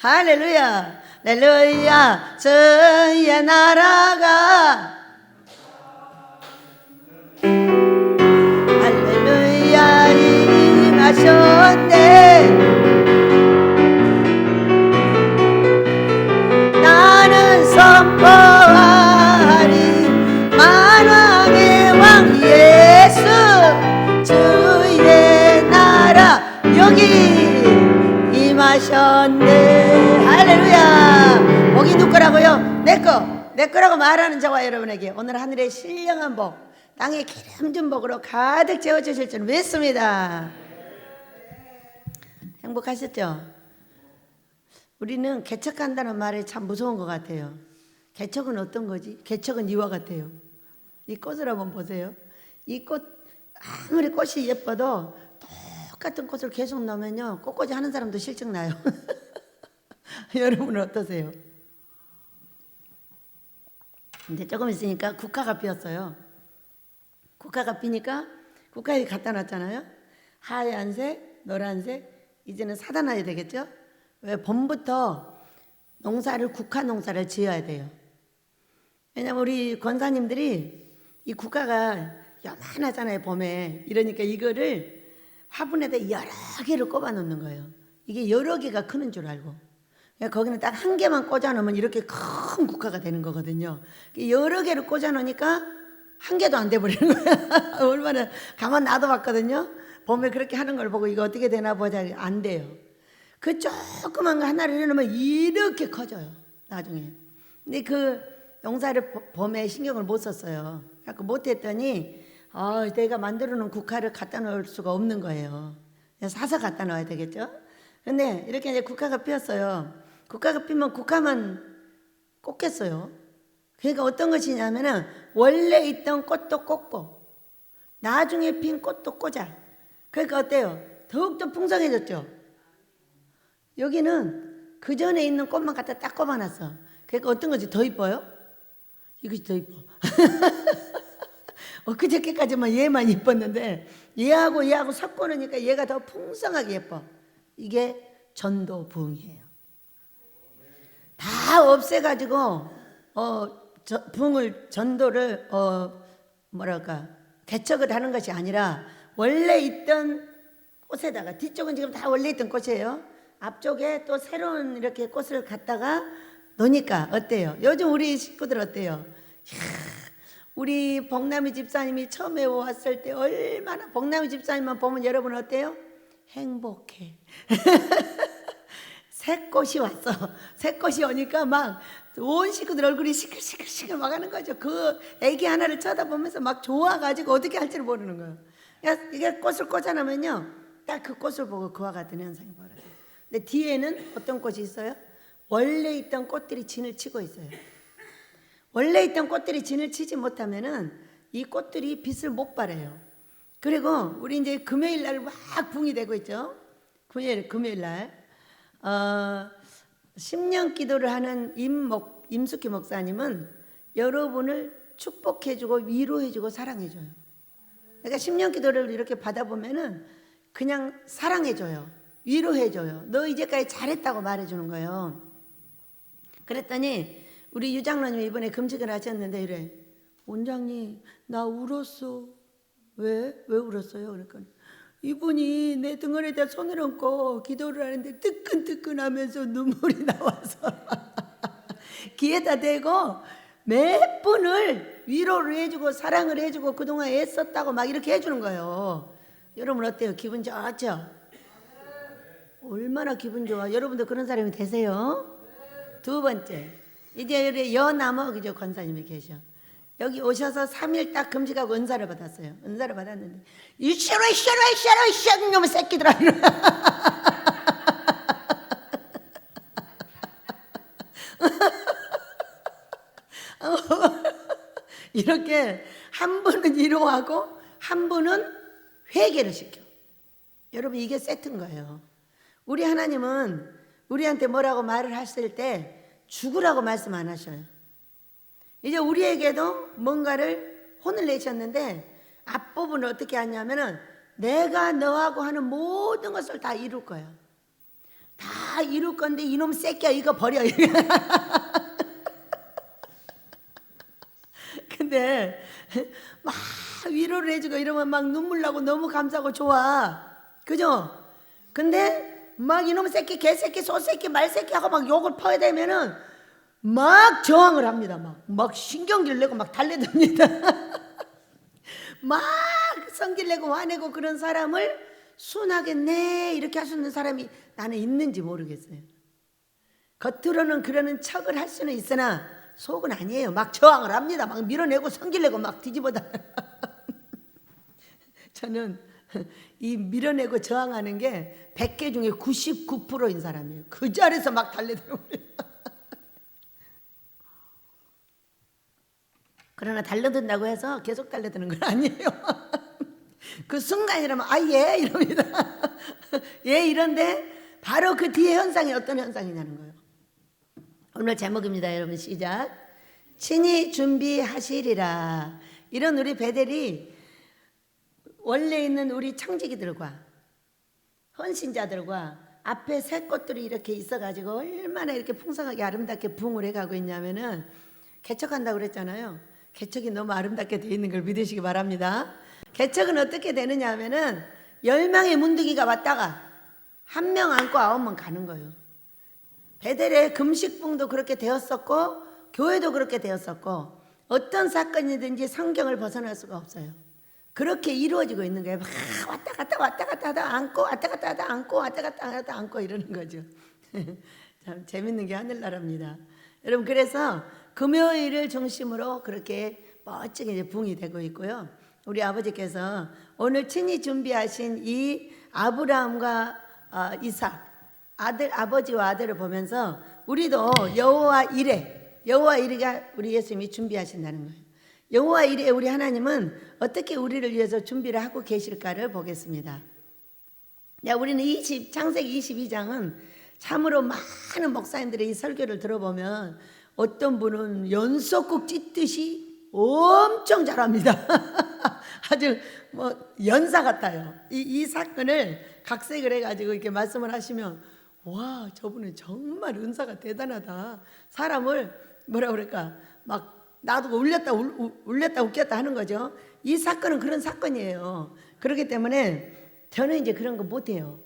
할렐루야. 할렐루야. 주의 나라가 할렐루야 임하셨네. 나는 선포하리 만왕의 왕 예수 주의 나라 여기 임하셨네. 할렐루야. 복이 누구 거라고요? 내 거라고 말하는 저와 여러분에게 오늘 하늘의 신령한 복, 땅의 기름진 복으로 가득 채워주실 줄 믿습니다. 행복하셨죠? 우리는 개척한다는 말이 참 무서운 것 같아요. 개척은 어떤 거지? 개척은 이와 같아요. 이 꽃을 한번 보세요. 이 꽃 아무리 꽃이 예뻐도 똑같은 꽃을 계속 넣으면요 꽃꽂이 하는 사람도 실증 나요. 여러분은 어떠세요? 근데 조금 있으니까 국화가 피었어요. 국화가 피니까 국화에 갖다 놨잖아요. 하얀색, 노란색, 이제는 사다 놔야 되겠죠? 왜? 봄부터 국화 농사를 지어야 돼요. 왜냐면 우리 권사님들이 이 국화가 요만하잖아요, 봄에. 이러니까 이거를 화분에다 여러 개를 꼽아 놓는 거예요. 이게 여러 개가 크는 줄 알고. 그러니까 거기는 딱 한 개만 꽂아 놓으면 이렇게 큰 국화가 되는 거거든요. 여러 개를 꽂아 놓으니까 한 개도 안 돼 버리는 거예요. 얼마나 가만 놔둬봤거든요. 봄에 그렇게 하는 걸 보고 이거 어떻게 되나 보자. 안 돼요. 그 조그만 거 하나를 해놓으면 이렇게 커져요, 나중에. 근데 그 농사를 봄에 신경을 못 썼어요. 그래서 못했더니 내가 만들어 놓은 국화를 갖다 놓을 수가 없는 거예요. 사서 갖다 놔야 되겠죠. 근데 이렇게 이제 국화가 피었어요. 국화가 피면 국화만 꽂겠어요. 그러니까 어떤 것이냐면은 원래 있던 꽃도 꽂고 나중에 핀 꽃도 꽂아. 그러니까 어때요? 더욱더 풍성해졌죠. 여기는 그 전에 있는 꽃만 갖다 딱 꼽아놨어. 그러니까 어떤 것이 더 이뻐요? 이것이 더 이뻐. 그저께까지만 얘만 이뻤는데 얘하고 섞어 놓으니까 얘가 더 풍성하게 예뻐. 이게 전도 부흥이에요. 다 없애가지고 전도를 개척을 하는 것이 아니라 원래 있던 꽃에다가, 뒤쪽은 지금 다 원래 있던 꽃이에요. 앞쪽에 또 새로운 이렇게 꽃을 갖다가 놓으니까 어때요? 요즘 우리 식구들 어때요? 우리 복남이 집사님이 처음에 왔을 때 얼마나, 복남이 집사님만 보면 여러분 어때요? 행복해. 새 꽃이 왔어. 새 꽃이 오니까 막 온 식구들 얼굴이 시끌시끌 막 하는 거죠. 그 애기 하나를 쳐다보면서 막 좋아가지고 어떻게 할지를 모르는 거예요. 그러니까 이게 꽃을 꽂아놓으면요 딱 그 꽃을 보고 그와 같은 현상이 벌어져요. 근데 뒤에는 어떤 꽃이 있어요? 원래 있던 꽃들이 진을 치고 있어요. 원래 있던 꽃들이 진을 치지 못하면은 이 꽃들이 빛을 못 발해요. 그리고 우리 이제 금요일 날 막 붕이 되고 있죠. 금요일 날 10년 기도를 하는 임숙희 목사님은 여러분을 축복해주고 위로해주고 사랑해줘요. 그러니까 10년 기도를 이렇게 받아보면은 그냥 사랑해줘요. 위로해줘요. 너 이제까지 잘했다고 말해주는 거예요. 그랬더니 우리 유장로님이 이번에 금식을 하셨는데 이래, 원장님 나 울었어. 왜 울었어요? 그러니까 이분이 내 등허리에다 손을 얹고 기도를 하는데 뜨끈뜨끈하면서 눈물이 나와서 귀에다 대고 몇 분을 위로를 해주고 사랑을 해주고 그동안 애썼다고 막 이렇게 해주는 거예요. 여러분 어때요? 기분 좋죠? 얼마나 기분 좋아. 여러분도 그런 사람이 되세요. 두 번째, 이제 여기 여남어 그죠? 권사님이 계셔. 여기 오셔서 3일 딱 금식하고 은사를 받았어요. 은사를 받았는데 싫어 놈의 새끼들아. 이렇게 한 분은 위로하고 한 분은 회개를 시켜. 여러분 이게 세트인 거예요. 우리 하나님은 우리한테 뭐라고 말을 하실 때 죽으라고 말씀 안 하셔요. 이제 우리에게도 뭔가를 혼을 내셨는데 앞부분을 어떻게 하냐면은 내가 너하고 하는 모든 것을 다 이룰 거예요. 다 이룰 건데 이놈 새끼야 이거 버려. 근데 막 위로를 해주고 이러면 막 눈물 나고 너무 감사하고 좋아. 그죠? 근데 막 이놈 새끼, 개새끼, 소새끼, 말새끼 하고 막 욕을 퍼대면은 막 저항을 합니다. 막 신경질 내고 막 달래듭니다. 막 성질 내고 화내고 그런 사람을 순하게 네 이렇게 할 수 있는 사람이 나는 있는지 모르겠어요. 겉으로는 그러는 척을 할 수는 있으나 속은 아니에요. 막 저항을 합니다. 막 밀어내고 성질내고 막 뒤집어다. 저는 이 밀어내고 저항하는 게 100개 중에 99%인 사람이에요. 그 자리에서 막 달려들어버려요. 그러나 달려든다고 해서 계속 달려드는 건 아니에요. 그 순간이라면 예 이럽니다. 예 이런데 바로 그 뒤에 현상이 어떤 현상이냐는 거예요. 오늘 제목입니다. 여러분 시작. 친히 준비하시리라. 이런 우리 베델이 원래 있는 우리 청지기들과 헌신자들과 앞에 새 꽃들이 이렇게 있어가지고 얼마나 이렇게 풍성하게 아름답게 부흥을 해가고 있냐면은 개척한다고 그랬잖아요. 개척이 너무 아름답게 되어 있는 걸 믿으시기 바랍니다. 개척은 어떻게 되느냐 하면은 10명의 문둥이가 왔다가 1명 안고 9명 가는 거예요. 베델의 금식붕도 그렇게 되었었고 교회도 그렇게 되었었고 어떤 사건이든지 성경을 벗어날 수가 없어요. 그렇게 이루어지고 있는 거예요. 막 왔다 갔다 하다 안고 왔다 갔다 하다 안고 왔다 갔다 하다 안고 이러는 거죠. 참 재밌는 게 하늘나라입니다. 여러분 그래서 금요일을 중심으로 그렇게 멋지게 이제 붕이 되고 있고요. 우리 아버지께서 오늘 친히 준비하신 이 아브라함과 이삭 아버지와 아들을 보면서 우리도 여호와 이레가 우리 예수님이 준비하신다는 거예요. 여호와 이레 우리 하나님은 어떻게 우리를 위해서 준비를 하고 계실까를 보겠습니다. 우리는 창세기 22장은 참으로 많은 목사님들의 이 설교를 들어보면 어떤 분은 연속곡 찢듯이 엄청 잘합니다. 아주 연사 같아요. 이 사건을 각색을 해가지고 이렇게 말씀을 하시면 와 저분은 정말 은사가 대단하다. 사람을 뭐라 그럴까 막 나도 울렸다 웃겼다 하는 거죠. 이 사건은 그런 사건이에요. 그렇기 때문에 저는 이제 그런 거 못해요.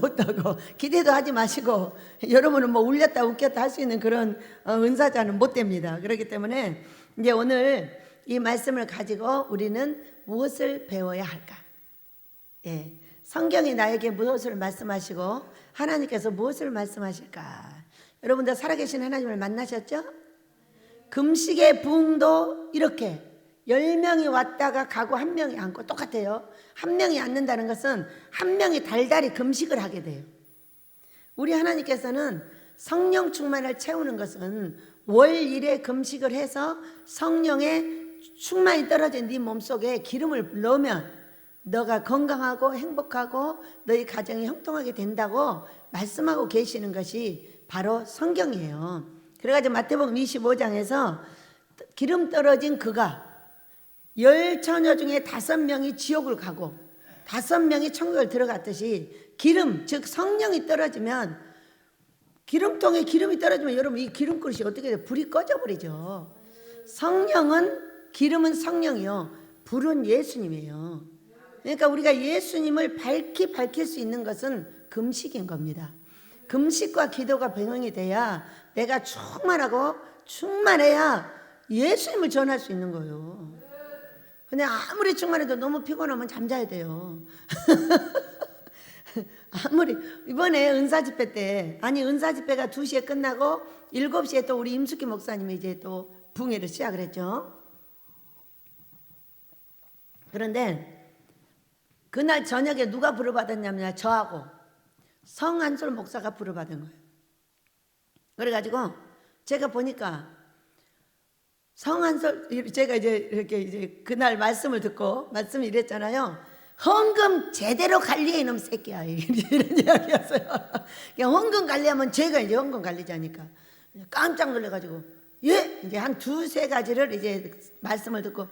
못하고 기대도 하지 마시고 여러분은 울렸다 웃겼다 할 수 있는 그런 은사자는 못 됩니다. 그렇기 때문에 이제 오늘 이 말씀을 가지고 우리는 무엇을 배워야 할까? 예, 성경이 나에게 무엇을 말씀하시고 하나님께서 무엇을 말씀하실까? 여러분들 살아계신 하나님을 만나셨죠? 금식의 부흥도 이렇게 10명이 왔다가 가고 1명이 앉고 똑같아요. 1명이 앉는다는 것은 1명이 달달이 금식을 하게 돼요. 우리 하나님께서는 성령 충만을 채우는 것은 월 1회 금식을 해서 성령의 충만이 떨어진 네 몸속에 기름을 넣으면 너가 건강하고 행복하고 너희 가정이 형통하게 된다고 말씀하고 계시는 것이 바로 성경이에요. 그래가지고 마태복음 25장에서 기름 떨어진 그가 10처녀 중에 5명이 지옥을 가고 5명이 천국을 들어갔듯이 기름 즉 성령이 떨어지면 기름통에 기름이 떨어지면 여러분 이 기름 그릇이 어떻게 돼요? 불이 꺼져버리죠. 기름은 성령이요 불은 예수님이에요. 그러니까 우리가 예수님을 밝힐 수 있는 것은 금식인 겁니다. 금식과 기도가 병행이 돼야 내가 충만해야 예수님을 전할 수 있는 거예요. 근데 아무리 충만해도 너무 피곤하면 잠자야 돼요. 아무리 이번에 은사 집회 때 은사 집회가 2시에 끝나고 7시에 또 우리 임숙기 목사님이 이제 또 붕회를 시작을 했죠. 그런데 그날 저녁에 누가 부르받았냐면 저하고 성한솔 목사가 부르받은 거예요. 그래가지고 제가 보니까 성한솔 제가 이제 그날 말씀을 듣고 말씀을 이랬잖아요. 헌금 제대로 관리해 이놈 새끼야 이런 이야기였어요. 헌금 관리하면 제가 이제 헌금 관리자니까 깜짝 놀래가지고 예 이제 한 두세 가지를 이제 말씀을 듣고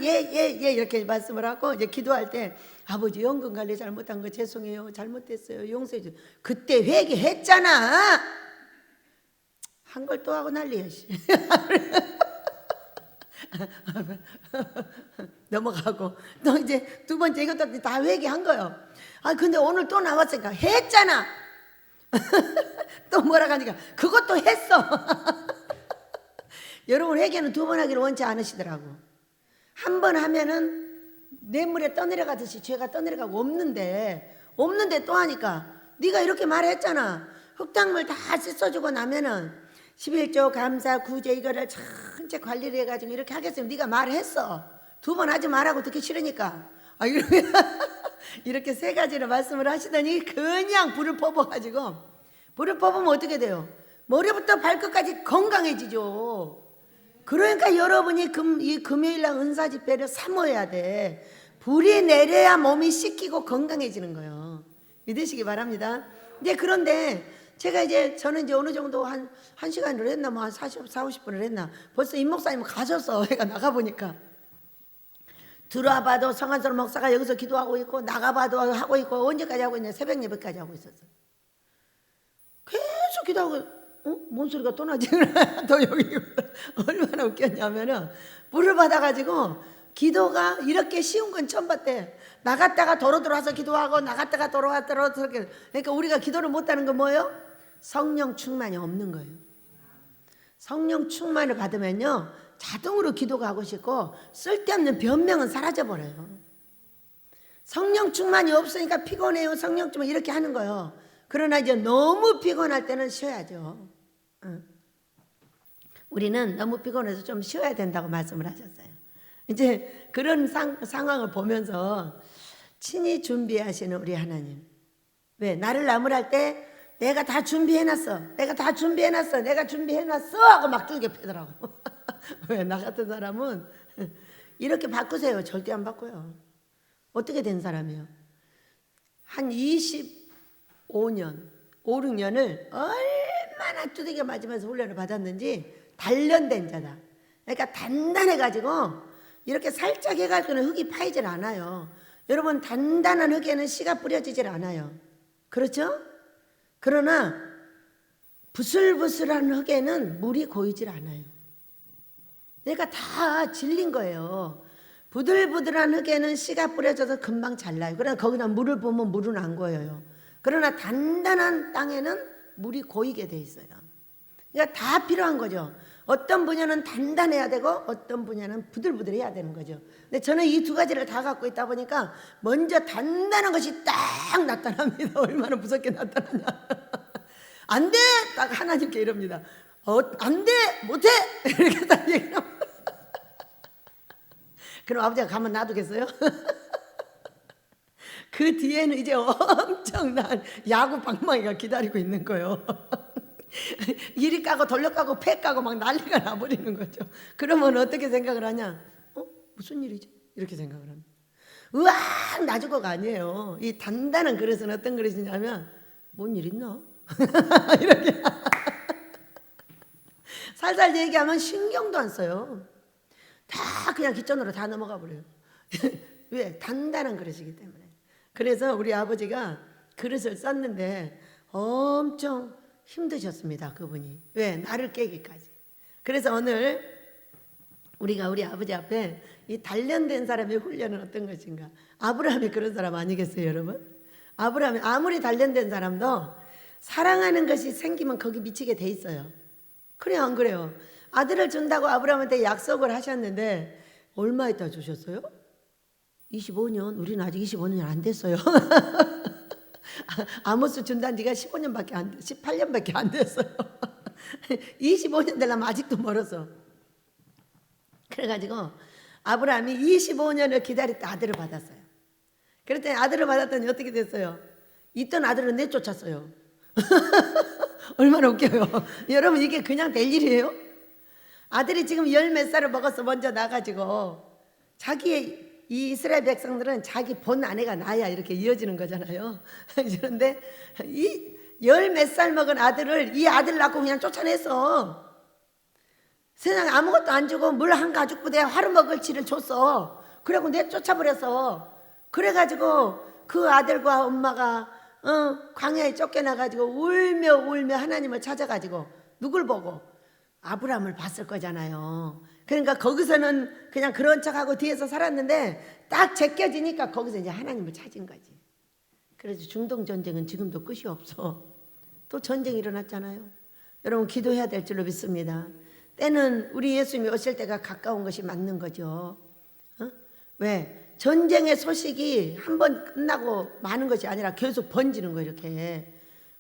예 이렇게 말씀을 하고 이제 기도할 때 아버지 연금 관리 잘못한 거 죄송해요. 잘못됐어요. 용서해 줘. 그때 회개했잖아. 한 걸 또 하고 난리야. 넘어가고 또 이제 두 번째 이것도 다 회개한 거예요. 근데 오늘 또 나왔으니까 했잖아. 또 뭐라 하니까 그것도 했어. 여러분 회개는 두 번 하기를 원치 않으시더라고. 한 번 하면은 냇물에 떠내려가듯이 죄가 떠내려가고 없는데 또 하니까 네가 이렇게 말했잖아. 흙탕물 다 씻어주고 나면은 11조 감사 구제 이거를 전체 관리를 해가지고 이렇게 하겠으면 네가 말했어. 두 번 하지 말라고 듣기 싫으니까. 이렇게 세 가지로 말씀을 하시더니 그냥 불을 뽑아가지고 불을 뽑으면 어떻게 돼요? 머리부터 발끝까지 건강해지죠. 그러니까 여러분이 이 금요일날 은사 집회를 삼어야 돼. 불이 내려야 몸이 씻기고 건강해지는 거예요. 믿으시기 바랍니다. 그런데 저는 이제 어느 정도 한 시간을 했나 뭐 한 40-50분을 했나 벌써 임 목사님 가셨어. 애가 나가보니까 들어와봐도 성한솔 목사가 여기서 기도하고 있고 나가봐도 하고 있고 언제까지 하고 있냐 새벽 예배까지 하고 있었어. 계속 기도하고 뭔 소리가 또 나지? 또 여기 얼마나 웃겼냐면은 불을 받아가지고 기도가 이렇게 쉬운 건 처음 봤대. 나갔다가 도로 들어와서 기도하고 나갔다가 돌아왔다가 그러니까 우리가 기도를 못하는 건 뭐예요? 성령 충만이 없는 거예요. 성령 충만을 받으면요 자동으로 기도가 하고 싶고 쓸데없는 변명은 사라져버려요. 성령 충만이 없으니까 피곤해요. 성령 충만 이렇게 하는 거예요. 그러나 이제 너무 피곤할 때는 쉬어야죠. 우리는 너무 피곤해서 좀 쉬어야 된다고 말씀을 하셨어요. 이제 그런 상황을 보면서 친히 준비하시는 우리 하나님. 왜? 나를 나무랄 때 내가 다 준비해놨어. 내가 준비해놨어 하고 막 두개 패더라고. 왜? 나 같은 사람은 이렇게 바꾸세요. 절대 안 바꿔요. 어떻게 된 사람이에요? 한 25년, 5, 6년을 얼마나 두들겨 맞으면서 훈련을 받았는지 단련된 자다. 그러니까 단단해가지고 이렇게 살짝 해가지고는 흙이 파이질 않아요. 여러분 단단한 흙에는 씨가 뿌려지질 않아요. 그렇죠? 그러나 부슬부슬한 흙에는 물이 고이질 않아요. 그러니까 다 질린 거예요. 부들부들한 흙에는 씨가 뿌려져서 금방 잘라요. 그러나 거기다 물을 부으면 물은 안 고여요. 그러나 단단한 땅에는 물이 고이게 돼 있어요. 그러니까 다 필요한 거죠. 어떤 분야는 단단해야 되고 어떤 분야는 부들부들해야 되는 거죠. 근데 저는 이 두 가지를 다 갖고 있다 보니까 먼저 단단한 것이 딱 나타납니다. 얼마나 무섭게 나타나냐. 안 돼! 딱 하나님께 이럽니다. 안 돼! 못해! 이렇게 딱 얘기합니다. 그럼 아버지가 가만 놔두겠어요? 그 뒤에는 이제 엄청난 야구 방망이가 기다리고 있는 거예요. 이리 까고 돌려 까고 패 까고 막 난리가 나버리는 거죠. 그러면 어떻게 생각을 하냐? 무슨 일이지? 이렇게 생각을 합니다. 으악 나주고가 아니에요. 이 단단한 그릇은 어떤 그릇이냐면 뭔 일 있나? 이렇게 살살 얘기하면 신경도 안 써요. 다 그냥 귓전으로 다 넘어가 버려요. 왜? 단단한 그릇이기 때문에. 그래서 우리 아버지가 그릇을 썼는데 엄청 힘드셨습니다. 그분이. 왜? 나를 깨기까지. 그래서 오늘 우리가 우리 아버지 앞에 이 단련된 사람의 훈련은 어떤 것인가. 아브라함이 그런 사람 아니겠어요 여러분? 아브라함이 아무리 단련된 사람도 사랑하는 것이 생기면 거기 미치게 돼 있어요. 그래요 안 그래요? 아들을 준다고 아브라함한테 약속을 하셨는데 얼마 있다 주셨어요? 25년. 우리는 아직 25년이 안 됐어요. 아모스 준다는 지가 15년밖에 안 돼, 18년밖에 안 됐어요. 25년 되려면 아직도 멀었어. 그래가지고 아브라함이 25년을 기다렸다 아들을 받았어요. 그랬더니 아들을 받았더니 어떻게 됐어요? 있던 아들을 내쫓았어요. 얼마나 웃겨요. 여러분 이게 그냥 될 일이에요? 아들이 지금 10몇 살을 먹어서 먼저 나가지고 자기의 이 이스라엘 백성들은 자기 본 아내가 나야 이렇게 이어지는 거잖아요. 그런데 이 10몇 살 먹은 아들을 이 아들 낳고 그냥 쫓아냈어. 세상에 아무것도 안 주고 물 한 가죽 부대에 화로 먹을 치를 줬어. 그래고 내쫓아버렸어. 그래가지고 그 아들과 엄마가 광야에 쫓겨나가지고 울며 하나님을 찾아가지고 누굴 보고? 아브라함을 봤을 거잖아요. 그러니까 거기서는 그냥 그런 척하고 뒤에서 살았는데 딱 제껴지니까 거기서 이제 하나님을 찾은 거지. 그래서 중동 전쟁은 지금도 끝이 없어. 또 전쟁이 일어났잖아요. 여러분 기도해야 될 줄로 믿습니다. 때는 우리 예수님이 오실 때가 가까운 것이 맞는 거죠. 왜? 전쟁의 소식이 한 번 끝나고 마는 것이 아니라 계속 번지는 거예요. 이렇게.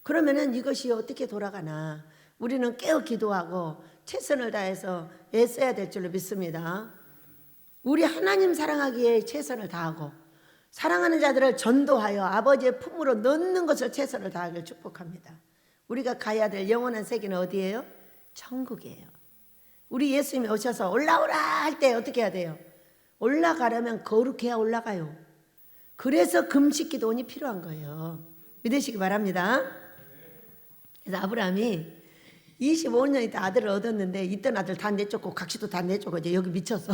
그러면은 이것이 어떻게 돌아가나. 우리는 깨어 기도하고 최선을 다해서 애써야 될 줄로 믿습니다. 우리 하나님 사랑하기에 최선을 다하고 사랑하는 자들을 전도하여 아버지의 품으로 넣는 것을 최선을 다하기를 축복합니다. 우리가 가야 될 영원한 세계는 어디예요? 천국이에요. 우리 예수님이 오셔서 올라오라 할 때 어떻게 해야 돼요? 올라가려면 거룩해야 올라가요. 그래서 금식 기도원이 필요한 거예요. 믿으시기 바랍니다. 그래서 아브라함이 25년 있다 아들을 얻었는데 있던 아들 다 내쫓고 각시도 다 내쫓고 이제 여기 미쳤어.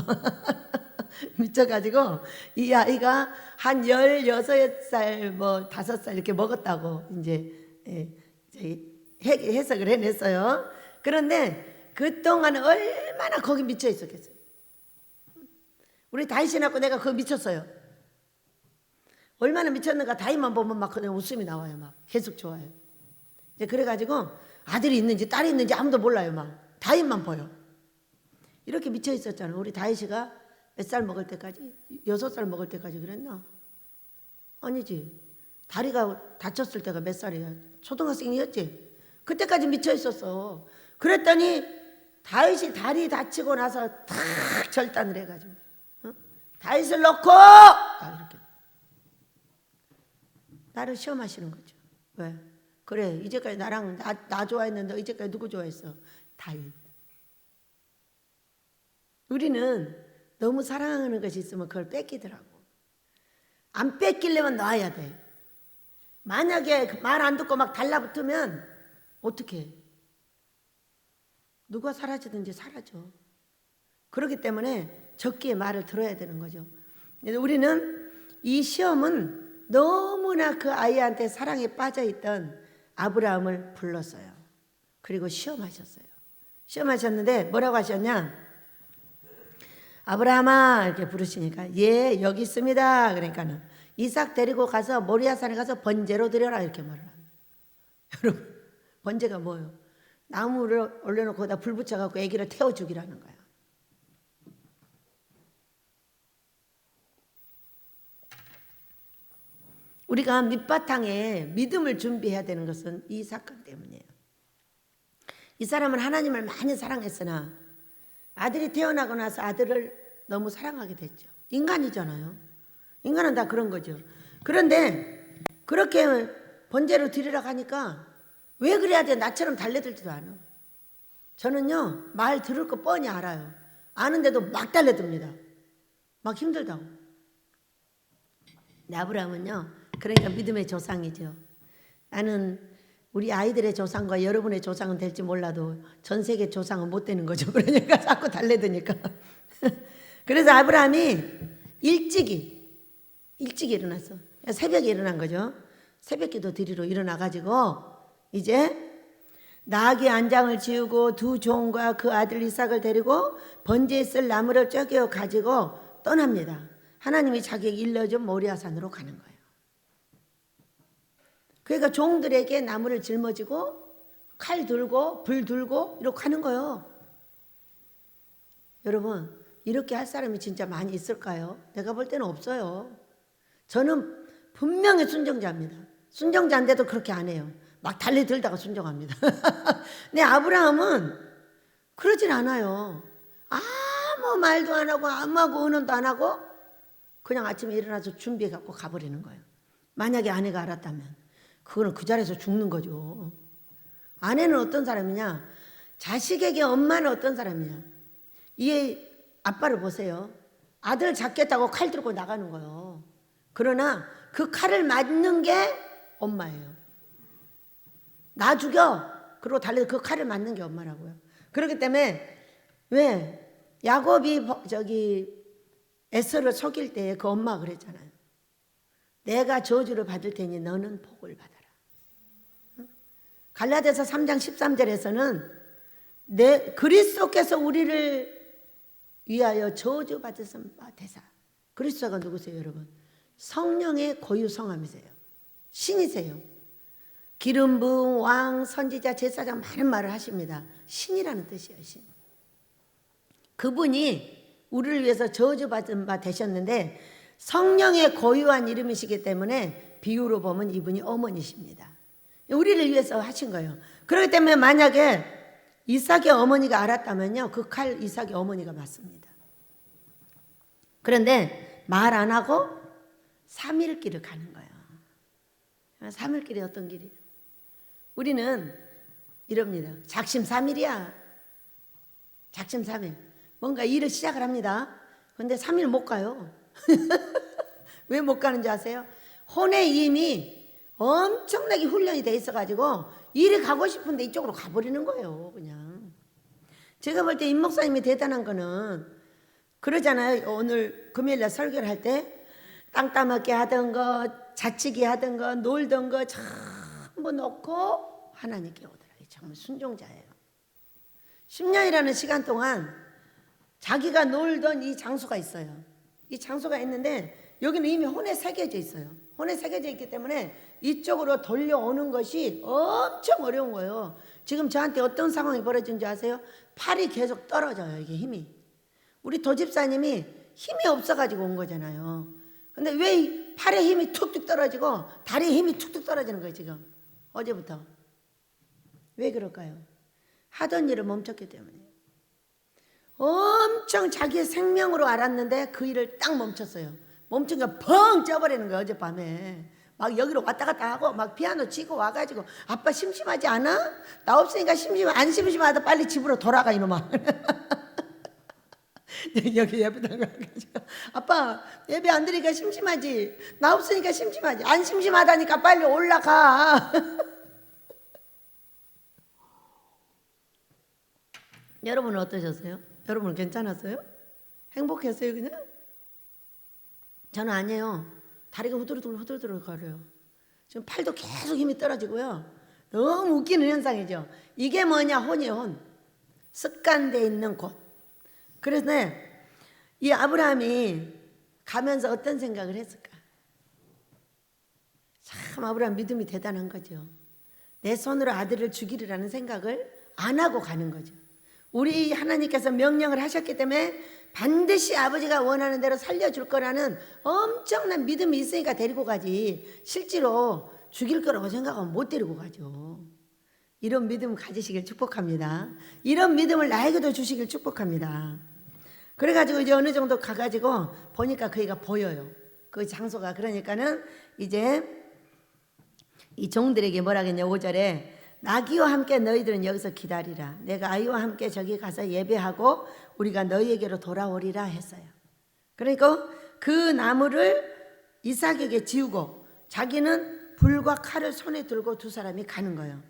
미쳐가지고 이 아이가 한 16살 뭐 5살 이렇게 먹었다고 이제 해석을 해냈어요. 그런데 그동안 얼마나 거기 미쳐 있었겠어요. 우리 다윗이 낳고 내가 그거 미쳤어요. 얼마나 미쳤는가. 다윗만 보면 막 그냥 웃음이 나와요. 막 계속 좋아요. 이제 그래가지고 아들이 있는지 딸이 있는지 아무도 몰라요. 막 다윗만 보여. 이렇게 미쳐 있었잖아요. 우리 다윗이가 몇 살 먹을 때까지? 6살 먹을 때까지 그랬나? 아니지. 다리가 다쳤을 때가 몇 살이야? 초등학생이었지. 그때까지 미쳐 있었어. 그랬더니 다윗이 다리 다치고 나서 탁 절단을 해가지고 다윗을 놓고 이렇게 나를 시험하시는 거죠. 왜? 그래 이제까지 나랑 나 좋아했는데 이제까지 누구 좋아했어? 다윗. 우리는 너무 사랑하는 것이 있으면 그걸 뺏기더라고. 안 뺏기려면 놔야 돼. 만약에 말 안 듣고 막 달라붙으면 어떻게 해? 누가 사라지든지 사라져. 그렇기 때문에 적기에 말을 들어야 되는 거죠. 우리는 이 시험은 너무나 그 아이한테 사랑에 빠져있던 아브라함을 불렀어요. 그리고 시험하셨어요. 시험하셨는데 뭐라고 하셨냐? 아브라함아 이렇게 부르시니까 예 여기 있습니다. 그러니까는 이삭 데리고 가서 모리아산에 가서 번제로 드려라 이렇게 말을 합니다. 여러분 번제가 뭐예요? 나무를 올려놓고 거기다 불 붙여갖고 아기를 태워 죽이라는 거야. 우리가 밑바탕에 믿음을 준비해야 되는 것은 이 사건 때문이에요. 이 사람은 하나님을 많이 사랑했으나 아들이 태어나고 나서 아들을 너무 사랑하게 됐죠. 인간이잖아요. 인간은 다 그런 거죠. 그런데 그렇게 번제로 드리라고 하니까 왜 그래야 돼? 나처럼 달래들지도 않아. 저는요 말 들을 거 뻔히 알아요. 아는데도 막 달래듭니다. 막 힘들다고. 아브라함은요 그러니까 믿음의 조상이죠. 나는 우리 아이들의 조상과 여러분의 조상은 될지 몰라도 전 세계 조상은 못 되는 거죠. 그러니까 자꾸 달래드니까. 그래서 아브라함이 일찍이 일어났어. 새벽에 일어난 거죠. 새벽기도 드리러 일어나가지고 이제 나귀 안장을 지우고 두 종과 그 아들 이삭을 데리고 번제에 쓸 나무를 쪼개어 가지고 떠납니다. 하나님이 자기에게 일러준 모리아산으로 가는 거예요. 그러니까 종들에게 나무를 짊어지고 칼 들고 불 들고 이렇게 하는 거예요. 여러분 이렇게 할 사람이 진짜 많이 있을까요? 내가 볼 때는 없어요. 저는 분명히 순종자입니다. 순종자인데도 그렇게 안 해요. 막 달려들다가 순종합니다. 근데 아브라함은 그러질 않아요. 아무 말도 안 하고 아무하고 의논도 안 하고 그냥 아침에 일어나서 준비해 갖고 가버리는 거예요. 만약에 아내가 알았다면 그거는 그 자리에서 죽는 거죠. 아내는 어떤 사람이냐? 자식에게 엄마는 어떤 사람이냐? 이 아빠를 보세요. 아들 잡겠다고 칼 들고 나가는 거예요. 그러나 그 칼을 맞는 게 엄마예요. 나 죽여! 그러고 달려서 그 칼을 맞는 게 엄마라고요. 그렇기 때문에 왜? 야곱이 에서를 속일 때 그 엄마가 그랬잖아요. 내가 저주를 받을 테니 너는 복을 받아라. 갈라디아서 3장 13절에서는 그리스도께서 우리를 위하여 저주 받으신 바 되사. 그리스도가 누구세요, 여러분? 성령의 고유 성함이세요. 신이세요. 기름 부은 왕, 선지자, 제사장 많은 말을 하십니다. 신이라는 뜻이에요, 신. 그분이 우리를 위해서 저주받은 바 되셨는데 성령의 고유한 이름이시기 때문에 비유로 보면 이분이 어머니십니다. 우리를 위해서 하신 거예요. 그렇기 때문에 만약에 이삭의 어머니가 알았다면요, 그 칼 이삭의 어머니가 맞습니다. 그런데 말 안 하고 3일 길을 가는 거예요. 3일 길이 어떤 길이에요? 우리는 이럽니다. 작심삼일이야. 작심삼일. 뭔가 일을 시작을 합니다. 그런데 3일 못 가요. 왜 못 가는지 아세요? 혼의 힘이 엄청나게 훈련이 돼 있어가지고 일이 가고 싶은데 이쪽으로 가버리는 거예요. 그냥. 제가 볼 때 임 목사님이 대단한 거는 그러잖아요. 오늘 금요일날 설교를 할 때 땅 따먹기 하던 거, 자치기 하던 거, 놀던 거 전부 놓고 하나님께 오더라. 정말 순종자예요. 10년이라는 시간 동안 자기가 놀던 이 장소가 있어요. 이 장소가 있는데 여기는 이미 혼에 새겨져 있어요. 혼에 새겨져 있기 때문에 이쪽으로 돌려오는 것이 엄청 어려운 거예요. 지금 저한테 어떤 상황이 벌어진지 아세요? 팔이 계속 떨어져요. 이게 힘이. 우리 도집사님이 힘이 없어가지고 온 거잖아요. 근데 왜 팔에 힘이 툭툭 떨어지고 다리에 힘이 툭툭 떨어지는 거예요 지금? 어제부터. 왜 그럴까요? 하던 일을 멈췄기 때문이에요. 엄청 자기의 생명으로 알았는데 그 일을 딱 멈췄어요. 멈춘 게 펑 쪄버리는 거예요. 어젯밤에 막 여기로 왔다 갔다 하고 막 피아노 치고 와가지고 아빠 심심하지 않아? 나 없으니까 안 심심하다 빨리 집으로 돌아가 이놈아. 여기 예배당 가가지고 아빠 예배 안 드리니까 심심하지? 나 없으니까 심심하지? 안 심심하다니까 빨리 올라가. 여러분은 어떠셨어요? 여러분은 괜찮았어요? 행복했어요 그냥? 저는 아니에요. 다리가 후들후들 거려요. 지금 팔도 계속 힘이 떨어지고요. 너무 웃기는 현상이죠. 이게 뭐냐? 혼이에요. 혼. 습관되어 있는 곳. 그래서 이 아브라함이 가면서 어떤 생각을 했을까? 참 아브라함 믿음이 대단한 거죠. 내 손으로 아들을 죽이리라는 생각을 안 하고 가는 거죠. 우리 하나님께서 명령을 하셨기 때문에 반드시 아버지가 원하는 대로 살려줄 거라는 엄청난 믿음이 있으니까 데리고 가지, 실제로 죽일 거라고 생각하면 못 데리고 가죠. 이런 믿음 가지시길 축복합니다. 이런 믿음을 나에게도 주시길 축복합니다. 그래가지고 이제 어느 정도 가가지고 보니까 거기가 보여요. 그 장소가. 그러니까는 이제 이 종들에게 뭐라 그랬냐, 5절에 나귀와 함께 너희들은 여기서 기다리라. 내가 아이와 함께 저기 가서 예배하고 우리가 너희에게로 돌아오리라 했어요. 그러니까 그 나무를 이삭에게 지우고 자기는 불과 칼을 손에 들고 두 사람이 가는 거예요.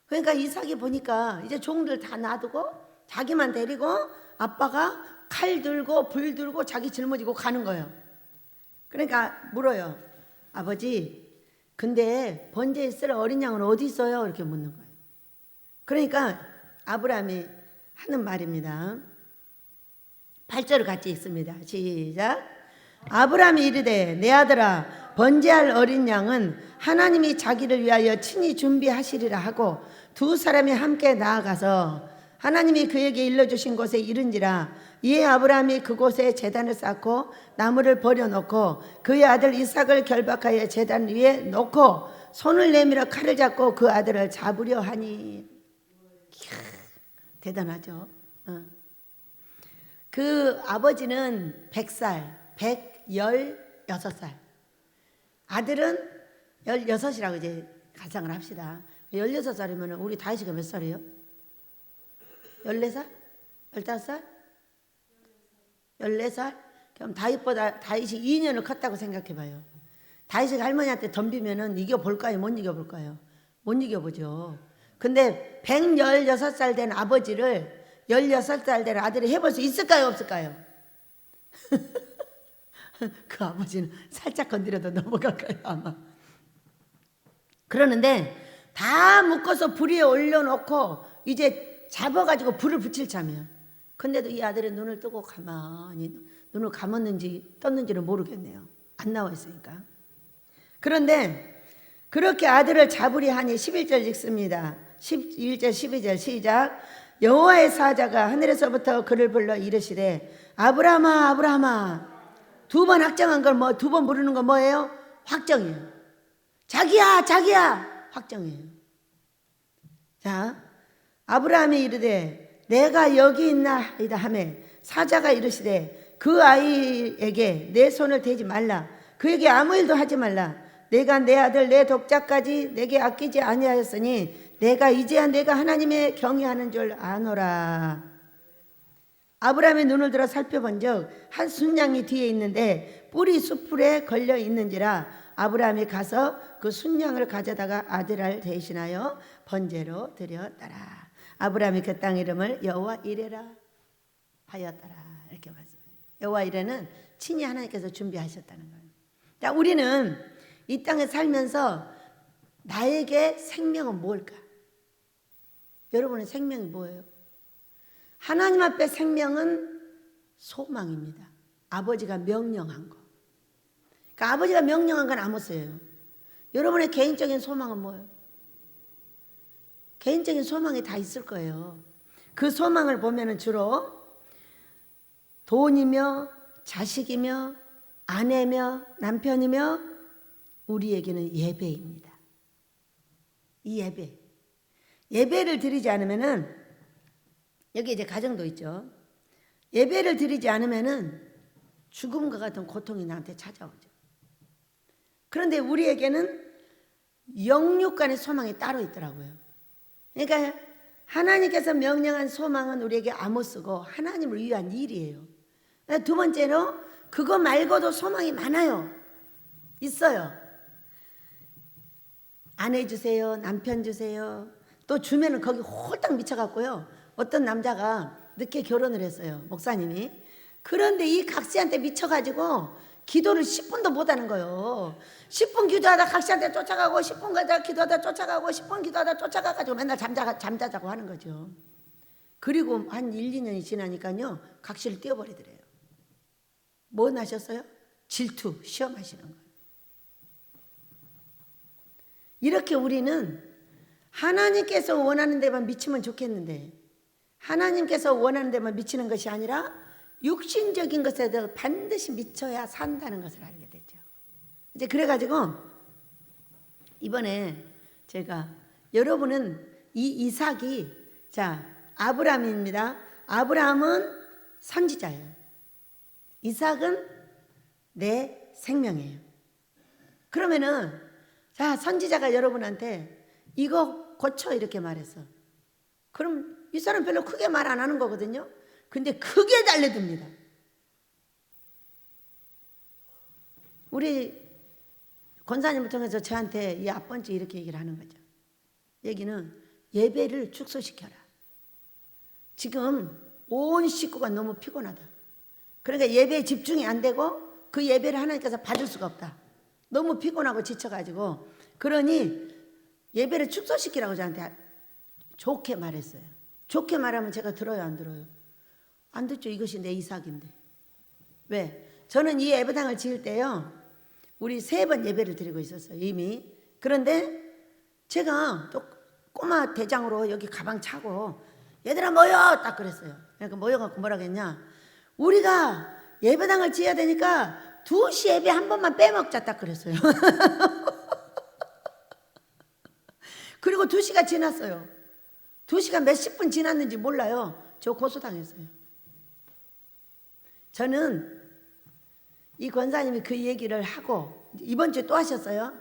그러니까 이삭이 보니까 이제 종들 다 놔두고 자기만 데리고 아빠가 칼 들고 불 들고 자기 짊어지고 가는 거예요. 그러니까 물어요. 아버지, 근데 번제에 쓸 어린 양은 어디 있어요? 이렇게 묻는 거예요. 그러니까 아브라함이 하는 말입니다. 8절 같이 있습니다. 시작. 아브라함이 이르되 내 아들아, 번제할 어린 양은 하나님이 자기를 위하여 친히 준비하시리라 하고 두 사람이 함께 나아가서 하나님이 그에게 일러주신 곳에 이른지라. 이에 아브라함이 그곳에 제단을 쌓고 나무를 버려놓고 그의 아들 이삭을 결박하여 제단 위에 놓고 손을 내밀어 칼을 잡고 그 아들을 잡으려 하니. 이야, 대단하죠. 그 아버지는 100살, 116살. 아들은 16이라고 이제 가상을 합시다. 16살이면 우리 다윗이가 몇 살이에요? 14살? 15살? 14살? 그럼 다윗이 2년을 컸다고 생각해봐요. 다윗이 할머니한테 덤비면은 이겨볼까요? 못 이겨볼까요? 못 이겨보죠. 근데 116살 된 아버지를 16살 된 아들이 해볼 수 있을까요, 없을까요? 그 아버지는 살짝 건드려도 넘어갈 거예요, 아마. 그러는데 다 묶어서 불 위에 올려놓고 이제 잡아가지고 불을 붙일 참이에요. 근데도 이 아들의 눈을 뜨고 가만히 눈을 감았는지 떴는지는 모르겠네요. 안 나와 있으니까. 그런데 그렇게 아들을 잡으려 하니 11절 읽습니다. 11절 12절 시작. 여호와의 사자가 하늘에서부터 그를 불러 이르시되 아브라함아 아브라함아. 두 번 확정한 걸 두 번 부르는 건 뭐예요? 확정이에요. 자기야 자기야 확정이에요. 자, 아브라함이 이르되 내가 여기 있나이다 하매 사자가 이르시되 그 아이에게 내 손을 대지 말라. 그에게 아무 일도 하지 말라. 내가 내 아들 내 독자까지 내게 아끼지 아니하였으니 내가 이제야 내가 하나님의 경외하는 줄 아노라. 아브라함의 눈을 들어 살펴본즉 한 순양이 뒤에 있는데 뿔이 숯불에 걸려 있는지라 아브라함이 가서 그 순양을 가져다가 아들을 대신하여 번제로 드렸더라. 아브라함이 그 땅 이름을 여호와 이레라 하였더라. 이렇게 말씀해요. 여호와 이레는 친히 하나님께서 준비하셨다는 거예요. 자, 우리는 이 땅에 살면서 나에게 생명은 뭘까? 여러분의 생명이 뭐예요? 하나님 앞에 생명은 소망입니다. 아버지가 명령한 거. 그러니까 아버지가 명령한 건 아무것도예요. 여러분의 개인적인 소망은 뭐예요? 개인적인 소망이 다 있을 거예요. 그 소망을 보면은 주로 돈이며 자식이며 아내며 남편이며 우리에게는 예배입니다. 이 예배를 드리지 않으면은 여기 이제 가정도 있죠. 예배를 드리지 않으면은 죽음과 같은 고통이 나한테 찾아오죠. 그런데 우리에게는 영육 간의 소망이 따로 있더라고요. 그러니까 하나님께서 명령한 소망은 우리에게 아무쓰고 하나님을 위한 일이에요. 두 번째로 그거 말고도 소망이 많아요. 있어요. 아내 주세요. 남편 주세요. 또 주면은 거기 홀딱 미쳐갖고요. 어떤 남자가 늦게 결혼을 했어요. 목사님이. 그런데 이 각시한테 미쳐가지고 기도를 10분도 못하는 거예요. 10분 기도하다 각시한테 쫓아가고 10분 기도하다 쫓아가고 10분 기도하다 쫓아가가지고 맨날 잠자자고 하는 거죠. 그리고 한 1, 2년이 지나니까요. 각시를 띄워버리더래요. 뭐 나셨어요? 질투, 시험하시는 거예요. 이렇게 우리는 하나님께서 원하는 데만 미치면 좋겠는데 하나님께서 원하는 데만 미치는 것이 아니라 육신적인 것에도 반드시 미쳐야 산다는 것을 알게 됐죠. 이제 그래가지고 이번에 제가 여러분은 이 이삭이 자 아브라함입니다. 아브라함은 선지자예요. 이삭은 내 생명이에요. 그러면은 자 선지자가 여러분한테 이거 고쳐 이렇게 말했어. 그럼 이 사람 별로 크게 말 안 하는 거거든요. 근데 크게 달래듭니다. 우리 권사님을 통해서 저한테 이 앞번째 이렇게 얘기를 하는 거죠. 얘기는 예배를 축소시켜라. 지금 온 식구가 너무 피곤하다. 그러니까 예배에 집중이 안 되고 그 예배를 하나님께서 받을 수가 없다. 너무 피곤하고 지쳐가지고 그러니 예배를 축소시키라고 저한테 좋게 말했어요. 좋게 말하면 제가 들어요, 안 들어요? 안 듣죠. 이것이 내 이삭인데. 왜? 저는 이 예배당을 지을 때요. 우리 3번 예배를 드리고 있었어요. 이미. 그런데 제가 또 꼬마 대장으로 여기 가방 차고 얘들아 모여! 딱 그랬어요. 그러니까 모여갖고 뭐라고 했냐. 우리가 예배당을 지어야 되니까 2시 예배 한 번만 빼먹자 딱 그랬어요. 그리고 2시가 지났어요. 2시가 몇십 분 지났는지 몰라요. 저 고소당했어요. 저는 이 권사님이 그 얘기를 하고 이번 주에 또 하셨어요.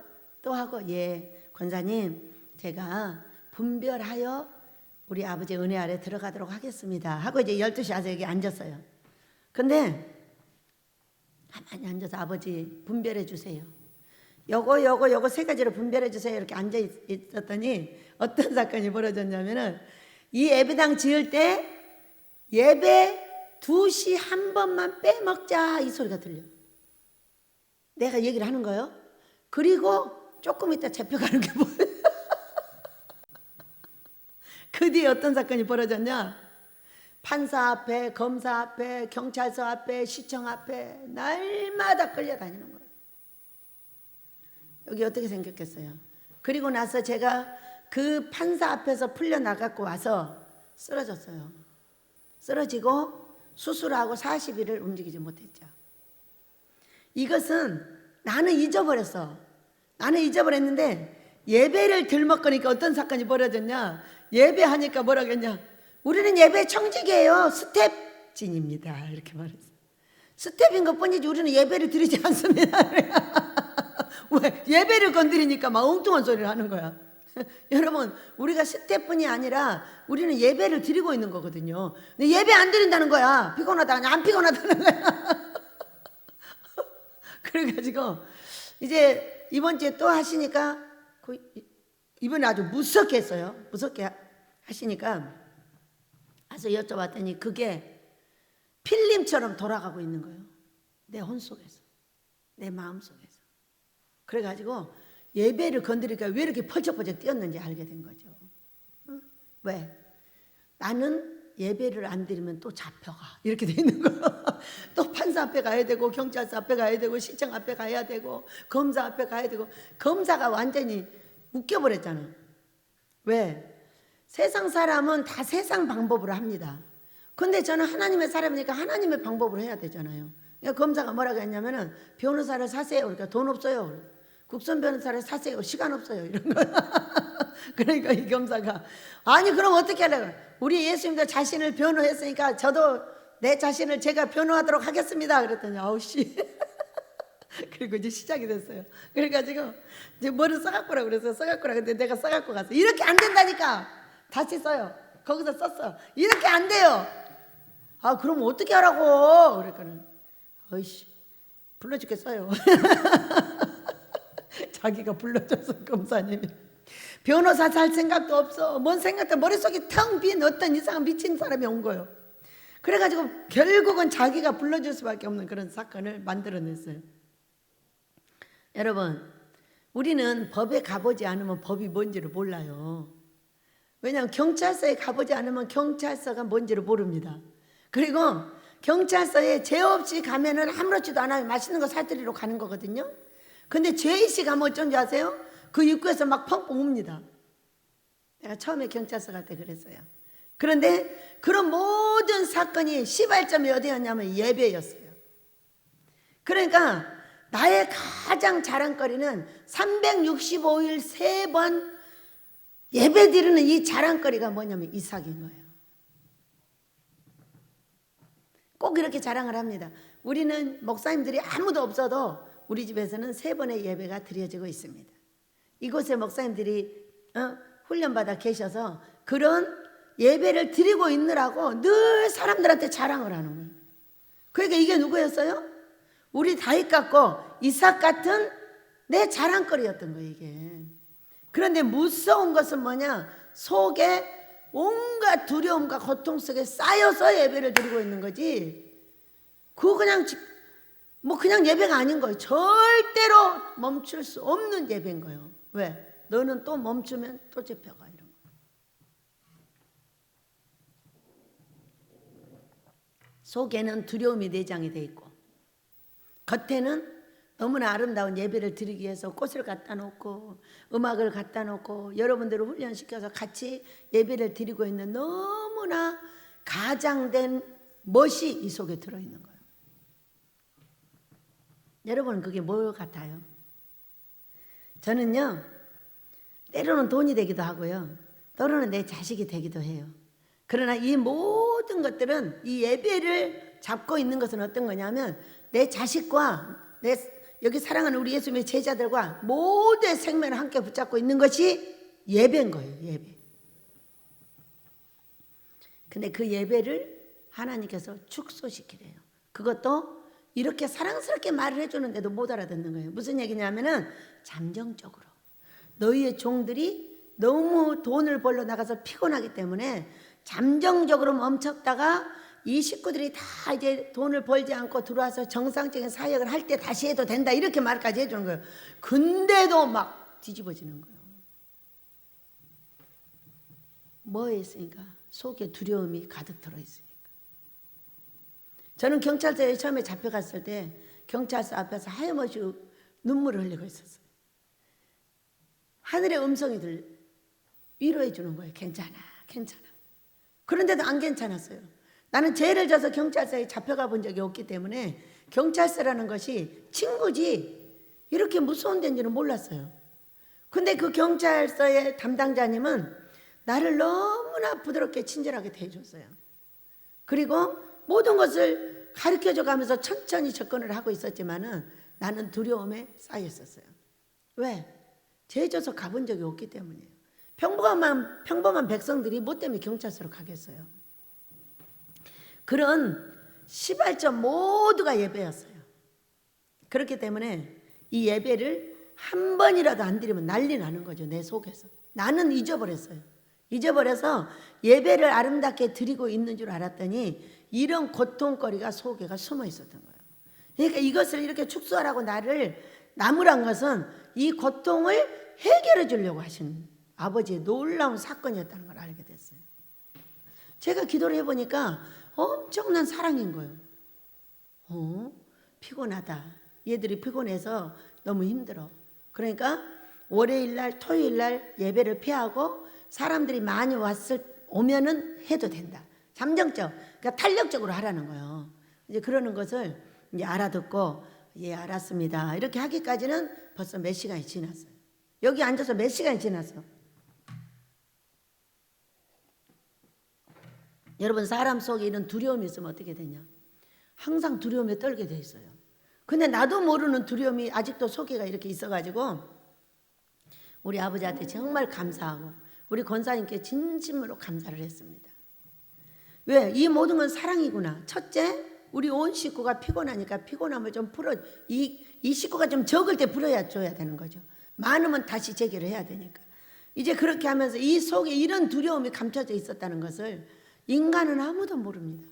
또 하고 예 권사님 제가 분별하여 우리 아버지 은혜 아래 들어가도록 하겠습니다 하고 이제 12시 와서 여기 앉았어요. 근데 가만히 앉아서 아버지 분별해 주세요. 요거 3가지로 분별해 주세요. 이렇게 앉아 있었더니 어떤 사건이 벌어졌냐면은 이 예배당 지을 때 예배 2시 한 번만 빼먹자 이 소리가 들려. 내가 얘기를 하는 거예요. 그리고 조금 있다 잡혀가는 게 뭐예요? 그 뒤에 어떤 사건이 벌어졌냐? 판사 앞에, 검사 앞에, 경찰서 앞에, 시청 앞에 날마다 끌려다니는 거예요. 여기 어떻게 생겼겠어요? 그리고 나서 제가 그 판사 앞에서 풀려나갖고 와서 쓰러졌어요. 쓰러지고 수술하고 40일을 움직이지 못했죠. 이것은 나는 잊어버렸어. 나는 잊어버렸는데 예배를 들먹거니까 어떤 사건이 벌어졌냐? 예배하니까 뭐라겠냐? 우리는 예배 청직이에요. 스텝진입니다. 이렇게 말했어요. 스텝인 것뿐이지 우리는 예배를 드리지 않습니다. 왜? 예배를 건드리니까 막 엉뚱한 소리를 하는 거야. 여러분, 우리가 스텝뿐이 아니라 우리는 예배를 드리고 있는 거거든요. 근데 예배 안 드린다는 거야. 피곤하다. 안 피곤하다는 거야. 그래가지고 이제 이번 주에 또 하시니까 이번에 아주 무섭게 했어요. 무섭게 하시니까 가서 여쭤봤더니 그게 필름처럼 돌아가고 있는 거예요. 내 혼 속에서, 내 마음 속에서. 그래가지고 예배를 건드리니까 왜 이렇게 펄쩍펄쩍 뛰었는지 알게 된 거죠. 왜? 나는 예배를 안 드리면 또 잡혀가. 이렇게 돼 있는 거예요. 또 판사 앞에 가야 되고, 경찰서 앞에 가야 되고, 시청 앞에 가야 되고, 검사 앞에 가야 되고. 검사가 완전히 웃겨버렸잖아요. 왜? 세상 사람은 다 세상 방법으로 합니다. 근데 저는 하나님의 사람이니까 하나님의 방법으로 해야 되잖아요. 그러니까 검사가 뭐라고 했냐면은 변호사를 사세요. 그러니까 돈 없어요. 국선 변호사를 사세요. 시간 없어요. 이런 거. 그러니까 이 검사가 아니 그럼 어떻게 하려고? 우리 예수님도 자신을 변호했으니까 저도 내 자신을 제가 변호하도록 하겠습니다. 그랬더니 아우 씨. 그리고 이제 시작이 됐어요. 그래가지고 이제 뭐를 써갖고 오라고 그랬어요. 써갖고 오라고 근데 내가 써갖고 갔어. 이렇게 안 된다니까. 다시 써요. 거기서 썼어. 이렇게 안 돼요. 아 그럼 어떻게 하라고? 그랬거든. 어이씨 불러주겠어요. 자기가 불러줘서 검사님이 변호사 살 생각도 없어. 뭔 생각도 머릿속에 텅 빈 어떤 이상한 미친 사람이 온 거예요. 그래가지고 결국은 자기가 불러줄 수밖에 없는 그런 사건을 만들어냈어요. 여러분 우리는 법에 가보지 않으면 법이 뭔지를 몰라요. 왜냐하면 경찰서에 가보지 않으면 경찰서가 뭔지를 모릅니다. 그리고 경찰서에 죄 없이 가면은 아무렇지도 않아요. 맛있는 거 사드리러 가는 거거든요. 근데 죄의식 가면 어쩐지 아세요? 그 입구에서 막 펑펑 웁니다. 내가 처음에 경찰서 갈 때 그랬어요. 그런데 그런 모든 사건이 시발점이 어디였냐면 예배였어요. 그러니까 나의 가장 자랑거리는 365일 3번 예배 드리는 이 자랑거리가 뭐냐면 이삭인 거예요. 꼭 이렇게 자랑을 합니다. 우리는 목사님들이 아무도 없어도 우리 집에서는 3번의 예배가 드려지고 있습니다. 이곳에 목사님들이 훈련받아 계셔서 그런 예배를 드리고 있느라고 늘 사람들한테 자랑을 하는 거예요. 그러니까 이게 누구였어요? 우리 다윗 같고 이삭 같은 내 자랑거리였던 거예요 이게. 그런데 무서운 것은 뭐냐? 속에 온갖 두려움과 고통 속에 쌓여서 예배를 드리고 있는 거지. 그거 그냥 예배가 아닌 거예요. 절대로 멈출 수 없는 예배인 거예요. 왜? 너는 또 멈추면 또 잡혀가 이런 거. 속에는 두려움이 내장이 돼 있고 겉에는 너무나 아름다운 예배를 드리기 위해서 꽃을 갖다 놓고 음악을 갖다 놓고 여러분들을 훈련시켜서 같이 예배를 드리고 있는 너무나 가장된 멋이 이 속에 들어있는 거예요. 여러분은 그게 뭐 같아요? 저는요 때로는 돈이 되기도 하고요 때로는 내 자식이 되기도 해요. 그러나 이 모든 것들은 이 예배를 잡고 있는 것은 어떤 거냐면 내 자식과 여기 사랑하는 우리 예수님의 제자들과 모두의 생명을 함께 붙잡고 있는 것이 예배인 거예요. 예배. 근데 그 예배를 하나님께서 축소시키래요. 그것도 이렇게 사랑스럽게 말을 해주는데도 못 알아듣는 거예요. 무슨 얘기냐면은 잠정적으로 너희의 종들이 너무 돈을 벌러 나가서 피곤하기 때문에 잠정적으로 멈췄다가 이 식구들이 다 이제 돈을 벌지 않고 들어와서 정상적인 사역을 할 때 다시 해도 된다 이렇게 말까지 해주는 거예요. 근데도 막 뒤집어지는 거예요. 뭐에 있으니까? 속에 두려움이 가득 들어있으니까. 저는 경찰서에 처음에 잡혀갔을 때 경찰서 앞에서 하염없이 눈물을 흘리고 있었어요. 하늘의 음성이 위로해 주는 거예요. 괜찮아, 괜찮아. 그런데도 안 괜찮았어요. 나는 죄를 져서 경찰서에 잡혀가 본 적이 없기 때문에 경찰서라는 것이 친구지 이렇게 무서운 데인지는 몰랐어요. 근데 그 경찰서의 담당자님은 나를 너무나 부드럽게 친절하게 대해줬어요. 그리고 모든 것을 가르쳐줘 가면서 천천히 접근을 하고 있었지만은 나는 두려움에 쌓여 있었어요. 왜? 죄 져서 가본 적이 없기 때문이에요. 평범한 백성들이 뭐 때문에 경찰서로 가겠어요? 그런 시발점 모두가 예배였어요. 그렇기 때문에 이 예배를 한 번이라도 안 드리면 난리 나는 거죠. 내 속에서. 나는 잊어버렸어요. 잊어버려서 예배를 아름답게 드리고 있는 줄 알았더니 이런 고통거리가 속에가 숨어 있었던 거예요. 그러니까 이것을 이렇게 축소하라고 나를 나무란 것은 이 고통을 해결해 주려고 하신 아버지의 놀라운 사건이었다는 걸 알게 됐어요. 제가 기도를 해보니까 엄청난 사랑인 거예요. 피곤하다. 얘들이 피곤해서 너무 힘들어. 그러니까 월요일날 토요일날 예배를 피하고 사람들이 많이 오면은 해도 된다. 잠정적, 그러니까 탄력적으로 하라는 거예요. 이제 그러는 것을 이제 알아듣고 예 알았습니다. 이렇게 하기까지는 벌써 몇 시간이 지났어요. 여기 앉아서 몇 시간이 지났어. 여러분 사람 속에 이런 두려움이 있으면 어떻게 되냐? 항상 두려움에 떨게 돼 있어요. 근데 나도 모르는 두려움이 아직도 속에가 이렇게 있어가지고 우리 아버지한테 정말 감사하고 우리 권사님께 진심으로 감사를 했습니다. 왜? 이 모든 건 사랑이구나. 첫째, 우리 온 식구가 피곤하니까 피곤함을 좀 풀어 이 식구가 좀 적을 때 풀어줘야 되는 거죠. 많으면 다시 재개를 해야 되니까. 이제 그렇게 하면서 이 속에 이런 두려움이 감춰져 있었다는 것을 인간은 아무도 모릅니다.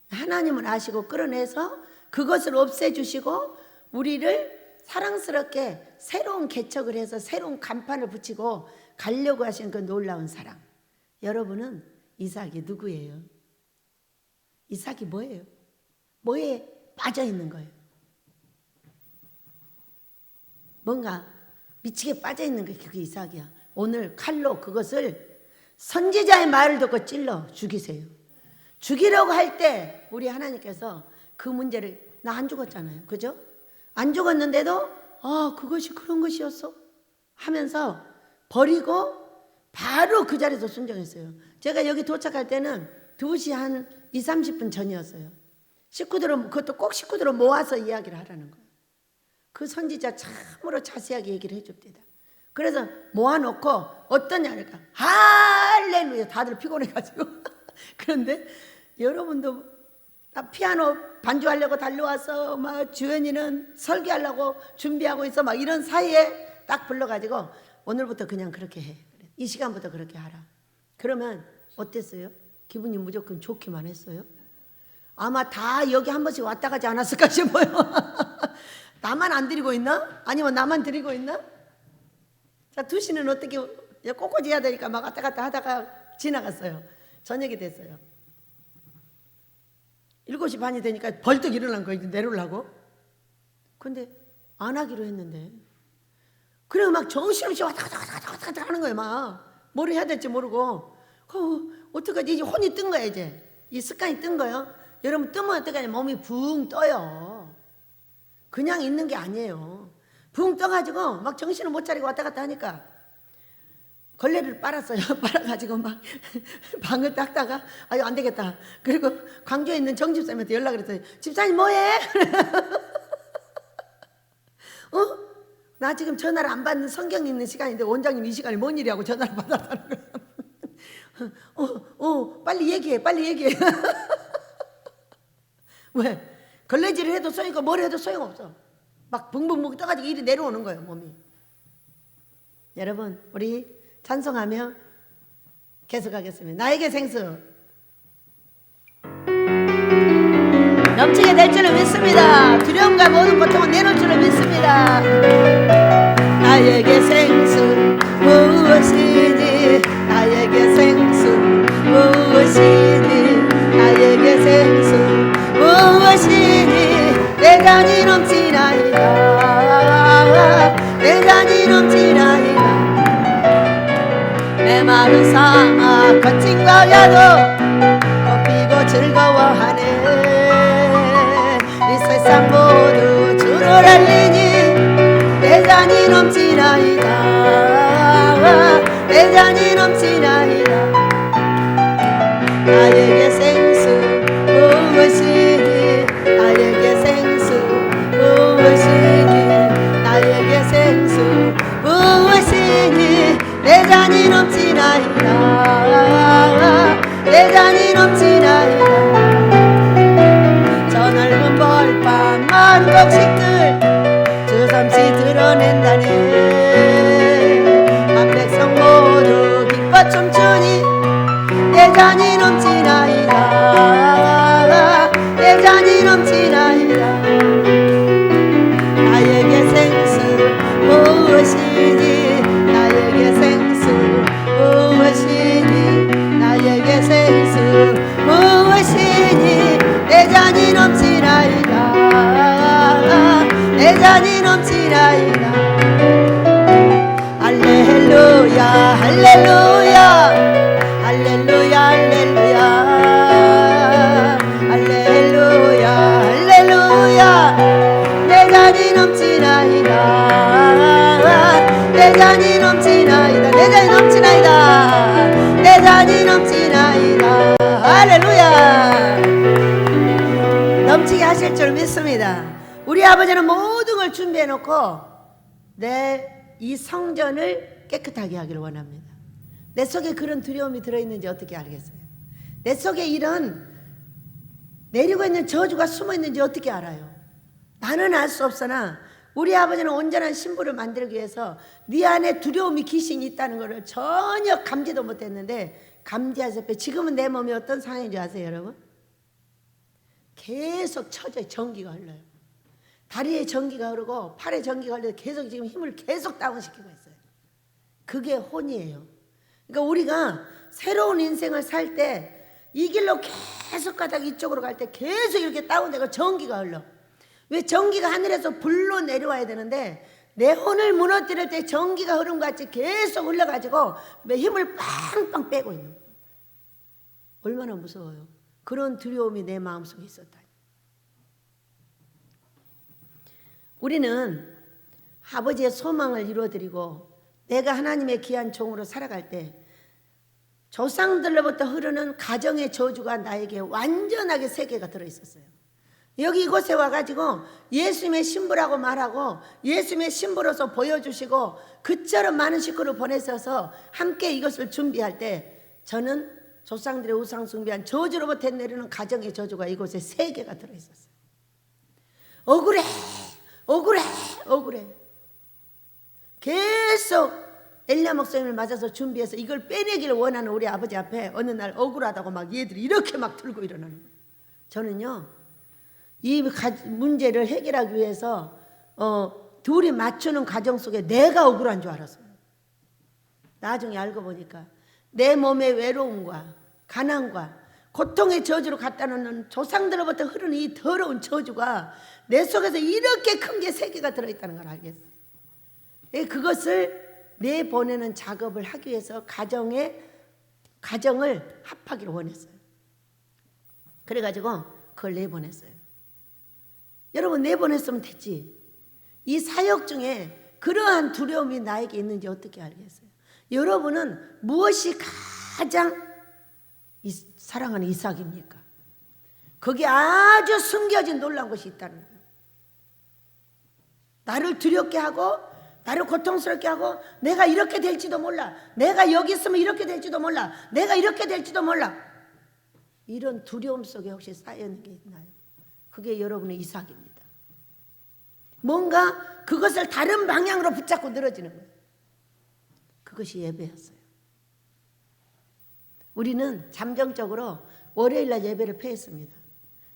하나님은 아시고 끌어내서 그것을 없애주시고 우리를 사랑스럽게 새로운 개척을 해서 새로운 간판을 붙이고 가려고 하신 그 놀라운 사랑. 여러분은 이삭이 누구예요? 이삭이 뭐예요? 뭐에 빠져 있는 거예요? 뭔가 미치게 빠져 있는 게 그게 이삭이야. 오늘 칼로 그것을 선지자의 말을 듣고 찔러 죽이세요. 죽이려고 할 때 우리 하나님께서 그 문제를 나 안 죽었잖아요. 그죠? 안 죽었는데도 그것이 그런 것이었어 하면서 버리고 바로 그 자리에서 순종했어요. 제가 여기 도착할 때는 2시 한 2, 30분 전이었어요. 그것도 꼭 식구들을 모아서 이야기를 하라는 거예요. 그 선지자 참으로 자세하게 얘기를 해줍니다. 그래서 모아놓고 어떠냐니까 할렐루야 다들 피곤해가지고 그런데 여러분도 피아노 반주하려고 달려와서 막 주연이는 설교하려고 준비하고 있어 막 이런 사이에 딱 불러가지고 오늘부터 그냥 그렇게 해. 이 시간부터 그렇게 하라. 그러면 어땠어요? 기분이 무조건 좋기만 했어요? 아마 다 여기 한 번씩 왔다 가지 않았을까 싶어요. 나만 안 드리고 있나? 아니면 나만 드리고 있나? 자, 2시는 어떻게 꼬꼬지 해야 되니까 막 왔다 갔다 하다가 지나갔어요. 저녁이 됐어요. 7시 반이 되니까 벌떡 일어난 거예요. 내려오려고. 근데 안 하기로 했는데. 그래 막 정신없이 왔다 갔다 하는 거예요. 막 뭘 해야 될지 모르고. 어떡하지? 이제 혼이 뜬 거야 이제. 이 습관이 뜬 거예요. 여러분 뜨면 어떡하냐? 몸이 붕 떠요. 그냥 있는 게 아니에요. 붕 떠가지고 막 정신을 못 차리고 왔다 갔다 하니까 걸레를 빨았어요. 빨아가지고 막 방을 닦다가 아유 안 되겠다. 그리고 광주에 있는 정집사님한테 연락을 했어요. 집사님 뭐해? 나 지금 전화를 안 받는 성경 읽는 시간인데 원장님 이 시간에 뭔 일이라고 전화를 받았다는 거야. 빨리 얘기해. 왜? 걸레질을 해도 소용없고 뭘 해도 소용없어. 막 붕붕붕 떠가지고 일이 내려오는 거예요 몸이. 여러분 우리 찬송하며 계속하겠습니다. 나에게 생수. 넘치게 될 줄을 믿습니다. 두려움과 모든 고통은 내놓을 줄을 믿습니다. 나에게 생수 무엇이니 나에게 생수 무엇이니 나에게 생수 무엇이니 내 잔이 넘치나이다 내 잔이 넘치나이다 내 마른 상아 거친 광야도 꽃피고 즐거워하네 이 세상 모두 주를 알리니 내 잔이 넘치나이다 내 잔이 넘치나이다 나에게 생수 무엇이니 나에게 생수 무엇이니 나에게 생수 무엇이니 내 잔이 넘치나이다 내 잔이 넘치나이다 저 넓은 벌판 마른 곡식들 주섬시 드러낸다네 만 백성 모두 기뻐 춤추니 내 잔이 넘치나이다 내 잔이 넘치나이다 나에게 생수 무엇이니 나에게 생수 무엇이니 나에게 생수 무엇이니 내 잔이 넘치나이다 내 잔이 넘치나이다 할렐루야 할렐루야 할렐루야 할렐루야 할렐루야 할렐루야 내 잔이 넘치나이다 내 잔이 넘치나이다 내 잔이 넘치나이다 내 잔이 넘치나이다 할렐루야 넘치게 하실 줄 믿습니다. 우리 아버지는 모든 걸 준비해 놓고 내 이 성전을 깨끗하게 하기를 원합니다. 내 속에 그런 두려움이 들어있는지 어떻게 알겠어요? 내 속에 이런 내리고 있는 저주가 숨어 있는지 어떻게 알아요? 나는 알 수 없으나 우리 아버지는 온전한 신부를 만들기 위해서 네 안에 두려움이 귀신이 있다는 것을 전혀 감지도 못했는데 감지하셨어요. 지금은 내 몸이 어떤 상황인지 아세요 여러분? 계속 처져요. 전기가 흘러요. 다리에 전기가 흐르고 팔에 전기가 흘러서 계속 지금 힘을 계속 다운시키고 있어요. 그게 혼이에요. 그러니까 우리가 새로운 인생을 살 때 이 길로 계속 가다가 이쪽으로 갈 때 계속 이렇게 다운되고 전기가 흘러. 왜 전기가 하늘에서 불로 내려와야 되는데 내 혼을 무너뜨릴 때 전기가 흐름 같이 계속 흘러가지고 힘을 빵빵 빼고 있는 거예요. 얼마나 무서워요. 그런 두려움이 내 마음속에 있었다. 우리는 아버지의 소망을 이루어드리고 내가 하나님의 귀한 종으로 살아갈 때 조상들로부터 흐르는 가정의 저주가 나에게 완전하게 세계가 들어있었어요. 여기 이곳에 와가지고 예수님의 신부라고 말하고 예수님의 신부로서 보여주시고 그처럼 많은 식구를 보내셔서 함께 이것을 준비할 때 저는 조상들의 우상 숭배한 저주로부터 내리는 가정의 저주가 이곳에 3개가 들어있었어요. 억울해 억울해 억울해 계속 엘리야 목사님을 맞아서 준비해서 이걸 빼내기를 원하는 우리 아버지 앞에 어느 날 억울하다고 막 얘들이 이렇게 막 들고 일어나는 거예요. 저는요 이 문제를 해결하기 위해서 둘이 맞추는 과정 속에 내가 억울한 줄 알았어요. 나중에 알고 보니까 내 몸의 외로움과 가난과 고통의 저주로 갖다 놓는 조상들로부터 흐르는 이 더러운 저주가 내 속에서 이렇게 큰 게 3개가 들어있다는 걸 알겠어요. 그것을 내보내는 작업을 하기 위해서 가정을 합하기를 원했어요. 그래가지고 그걸 내보냈어요. 여러분 내보냈으면 됐지. 이 사역 중에 그러한 두려움이 나에게 있는지 어떻게 알겠어요? 여러분은 무엇이 가장 사랑하는 이삭입니까? 거기에 아주 숨겨진 놀라운 것이 있다는 거예요. 나를 두렵게 하고 나를 고통스럽게 하고 내가 이렇게 될지도 몰라. 내가 여기 있으면 이렇게 될지도 몰라. 내가 이렇게 될지도 몰라. 이런 두려움 속에 혹시 쌓여있는 게 있나요? 그게 여러분의 이삭입니다. 뭔가 그것을 다른 방향으로 붙잡고 늘어지는 거예요. 그것이 예배였어요. 우리는 잠정적으로 월요일날 예배를 폐했습니다.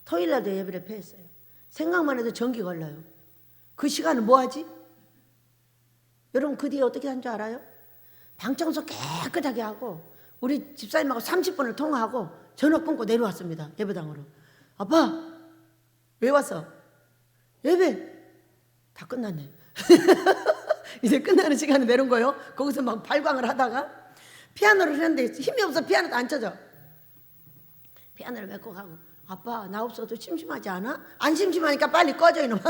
토요일 날도 예배를 패했어요. 생각만 해도 전기 걸려요. 그 시간은 뭐 하지? 여러분 그 뒤에 어떻게 한 줄 알아요? 방 청소 깨끗하게 하고 우리 집사님하고 30분을 통화하고 전화 끊고 내려왔습니다. 예배당으로. 아빠 왜 왔어? 예배 다 끝났네. 이제 끝나는 시간에 내려온 거예요. 거기서 막 발광을 하다가 피아노를 했는데 힘이 없어 피아노도 안 쳐져. 피아노를 메고 가고 아빠 나 없어도 심심하지 않아? 안 심심하니까 빨리 꺼져 이놈아.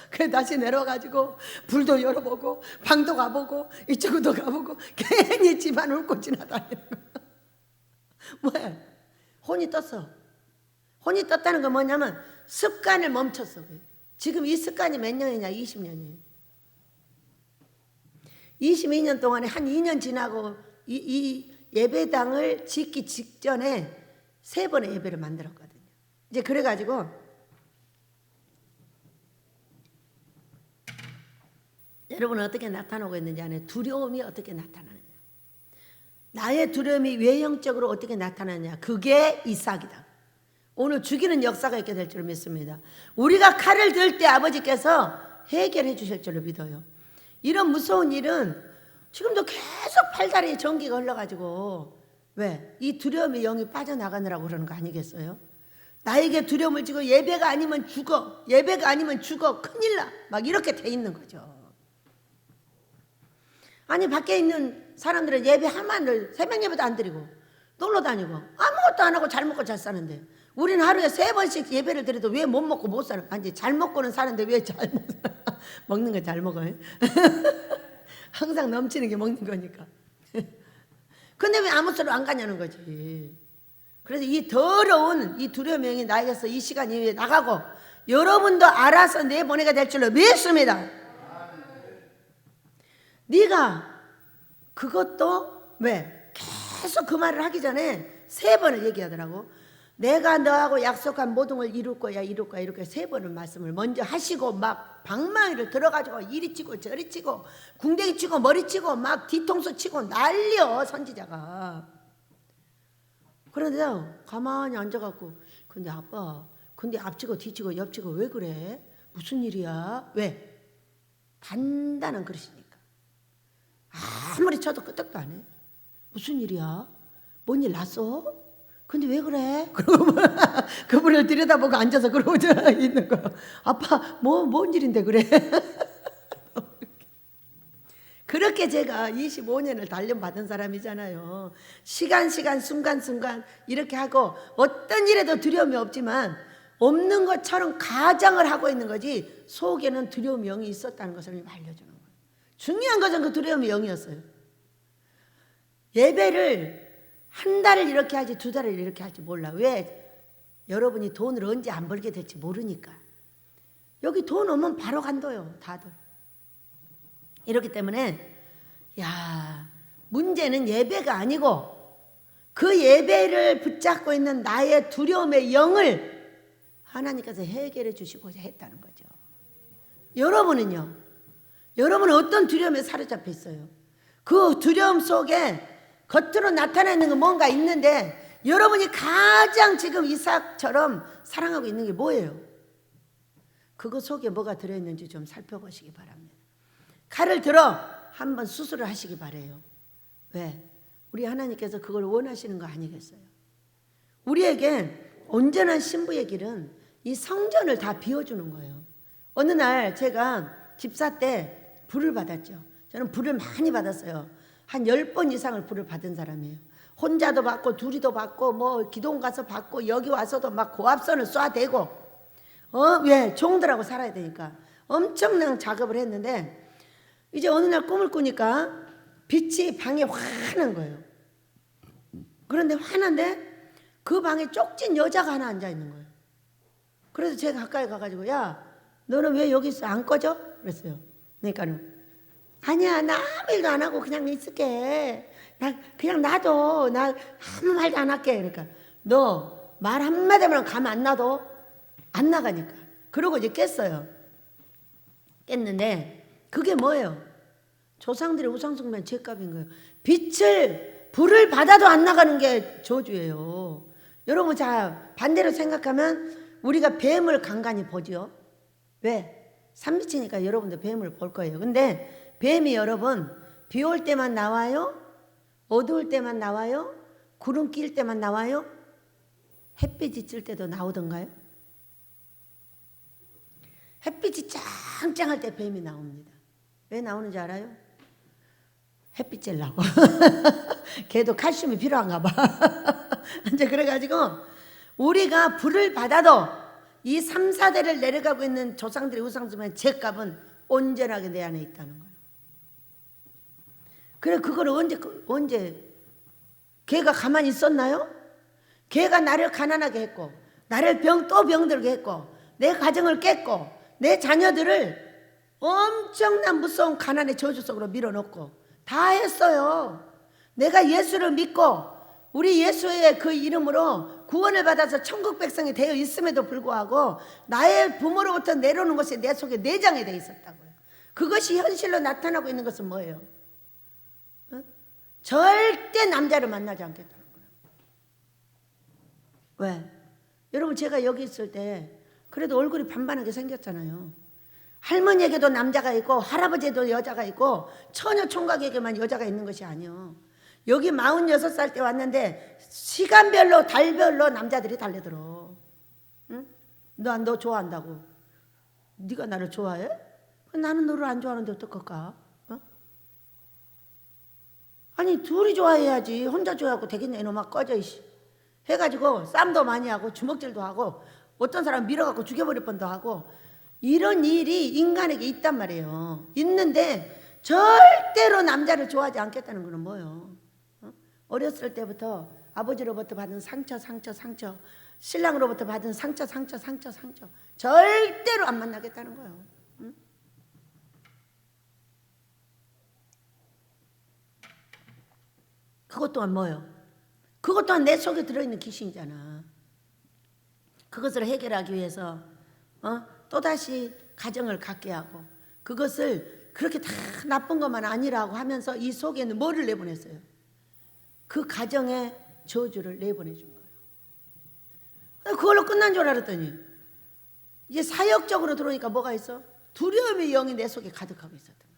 그래 다시 내려가지고 불도 열어보고 방도 가보고 이쪽도 가보고 괜히 집안 훑고 지나다니는 거. 뭐야? 혼이 떴어. 혼이 떴다는 건 뭐냐면 습관을 멈췄어. 지금 이 습관이 몇 년이냐? 20년이에요. 22년 동안에 한 2년 지나고 이 예배당을 짓기 직전에 3번의 예배를 만들었거든요. 이제 그래가지고 여러분은 어떻게 나타나고 있는지 아는 두려움이 어떻게 나타나느냐. 나의 두려움이 외형적으로 어떻게 나타나느냐. 그게 이삭이다. 오늘 죽이는 역사가 있게 될 줄 믿습니다. 우리가 칼을 들 때 아버지께서 해결해 주실 줄을 믿어요. 이런 무서운 일은 지금도 계속 팔다리에 전기가 흘러가지고 왜? 이 두려움의 영이 빠져나가느라고 그러는 거 아니겠어요? 나에게 두려움을 지고 예배가 아니면 죽어. 예배가 아니면 죽어. 큰일 나. 막 이렇게 돼 있는 거죠. 아니 밖에 있는 사람들은 예배 한만을 새벽 예배도 안 드리고 놀러 다니고 아무것도 안 하고 잘 먹고 잘 사는데 우리는 하루에 3번씩 예배를 드려도 왜 못 먹고 못 사는? 아니 잘 먹고는 사는데 왜 잘 못 살아? 먹는 거 잘 먹어요. 항상 넘치는 게 먹는 거니까. 근데 왜 아무 소리로 안 가냐는 거지. 그래서 이 더러운 이 두려움의 영이 나에게서 이 시간 이후에 나가고 여러분도 알아서 내보내가 될 줄로 믿습니다. 네가 그것도 왜 계속 그 말을 하기 전에 3번을 얘기하더라고. 내가 너하고 약속한 모든 걸 이룰 거야 이룰 거야 이렇게 3번을 말씀을 먼저 하시고 막 방망이를 들어가지고 이리 치고 저리 치고 궁뎅이 치고 머리 치고 막 뒤통수 치고 난리여 선지자가. 그런데 가만히 앉아갖고 근데 아빠 근데 앞치고 뒤치고 옆치고 왜 그래? 무슨 일이야? 왜? 단단한 그릇이니까. 아무리 쳐도 끄떡도 안 해. 무슨 일이야? 뭔 일 났어? 근데 왜 그래? 그러고 그분을 들여다보고 앉아서 그러고 있는 거. 아빠 뭔 일인데 그래? 그렇게 제가 25년을 단련받은 사람이잖아요. 시간 순간 이렇게 하고 어떤 일에도 두려움이 없지만 없는 것처럼 가장을 하고 있는 거지 속에는 두려움의 영이 있었다는 것을 알려주는 거예요. 중요한 것은 그 두려움의 영이었어요. 예배를 한 달을 이렇게 하지 2달을 이렇게 할지 몰라. 왜? 여러분이 돈을 언제 안 벌게 될지 모르니까. 여기 돈 오면 바로 간도요 다들. 이렇기 때문에 문제는 예배가 아니고 그 예배를 붙잡고 있는 나의 두려움의 영을 하나님께서 해결해 주시고자 했다는 거죠. 여러분은요? 여러분은 어떤 두려움에 사로잡혀 있어요? 그 두려움 속에 겉으로 나타나는 건 뭔가 있는데 여러분이 가장 지금 이삭처럼 사랑하고 있는 게 뭐예요? 그거 속에 뭐가 들어있는지 좀 살펴보시기 바랍니다. 칼을 들어 한번 수술을 하시기 바래요. 왜? 우리 하나님께서 그걸 원하시는 거 아니겠어요? 우리에게 온전한 신부의 길은 이 성전을 다 비워주는 거예요. 어느 날 제가 집사 때 불을 받았죠. 저는 불을 많이 받았어요. 한 10번 이상을 불을 받은 사람이에요. 혼자도 받고 둘이도 받고 뭐 기도원 가서 받고 여기 와서도 막 고압선을 쏴대고 왜? 종들하고 살아야 되니까 엄청난 작업을 했는데 이제 어느 날 꿈을 꾸니까 빛이 방에 환한 거예요. 그런데 환한데 그 방에 쪽진 여자가 하나 앉아 있는 거예요. 그래서 제가 가까이 가가지고 야 너는 왜 여기 있어? 안 꺼져? 그랬어요. 그러니까는 아니야 나 아무 일도 안 하고 그냥 있을게. 나 그냥 놔둬. 나 아무 말도 안 할게. 그러니까 너 말 한마디만 가면 안 놔둬? 안 나가니까. 그러고 이제 깼어요. 깼는데 그게 뭐예요? 조상들의 우상숭배는 죄값인 거예요. 빛을 불을 받아도 안 나가는 게 저주예요. 여러분, 자, 반대로 생각하면 우리가 뱀을 간간히 보죠. 왜? 산미치니까 여러분도 뱀을 볼 거예요. 근데 뱀이 여러분, 비 올 때만 나와요? 어두울 때만 나와요? 구름 낄 때만 나와요? 햇빛이 찔 때도 나오던가요? 햇빛이 짱짱할 때 뱀이 나옵니다. 왜 나오는지 알아요? 햇빛 쬐려고. 걔도 칼슘이 필요한가 봐. 이제 그래가지고 우리가 불을 받아도 이 3, 4대를 내려가고 있는 조상들의 우상숭배의 죄값은 온전하게 내 안에 있다는 거예요. 그래, 그거를 언제 걔가 가만히 있었나요? 걔가 나를 가난하게 했고, 나를 또 병들게 했고, 내 가정을 깼고, 내 자녀들을 엄청난 무서운 가난의 저주 속으로 밀어넣고 다 했어요. 내가 예수를 믿고 우리 예수의 그 이름으로 구원을 받아서 천국 백성이 되어 있음에도 불구하고 나의 부모로부터 내려오는 것이 내 속에 내장이 되어 있었다고요. 그것이 현실로 나타나고 있는 것은 뭐예요? 절대 남자를 만나지 않겠다는 거예요. 왜? 여러분, 제가 여기 있을 때 그래도 얼굴이 반반하게 생겼잖아요. 할머니에게도 남자가 있고 할아버지에도 여자가 있고 처녀 총각에게만 여자가 있는 것이 아니에요. 여기 46살 때 왔는데 시간별로 달별로 남자들이 달려들어. 응? 너 좋아한다고. 네가 나를 좋아해? 나는 너를 안 좋아하는데 어떡할까? 어? 아니, 둘이 좋아해야지. 혼자 좋아하고 되겠냐 이놈아, 꺼져 이씨. 해가지고 싸움도 많이 하고 주먹질도 하고 어떤 사람 밀어갖고 죽여버릴 뻔도 하고 이런 일이 인간에게 있단 말이에요. 있는데 절대로 남자를 좋아하지 않겠다는 거는 뭐예요? 어렸을 때부터 아버지로부터 받은 상처, 신랑으로부터 받은 상처 절대로 안 만나겠다는 거예요. 응? 그것 또한 뭐예요? 그것 또한 내 속에 들어있는 귀신이잖아. 그것을 해결하기 위해서 또다시 가정을 갖게 하고 그것을 그렇게 다 나쁜 것만 아니라고 하면서 이 속에는 뭐를 내보냈어요? 그 가정에 저주를 내보내준 거예요. 그걸로 끝난 줄 알았더니 이제 사역적으로 들어오니까 뭐가 있어? 두려움의 영이 내 속에 가득하고 있었던 거죠.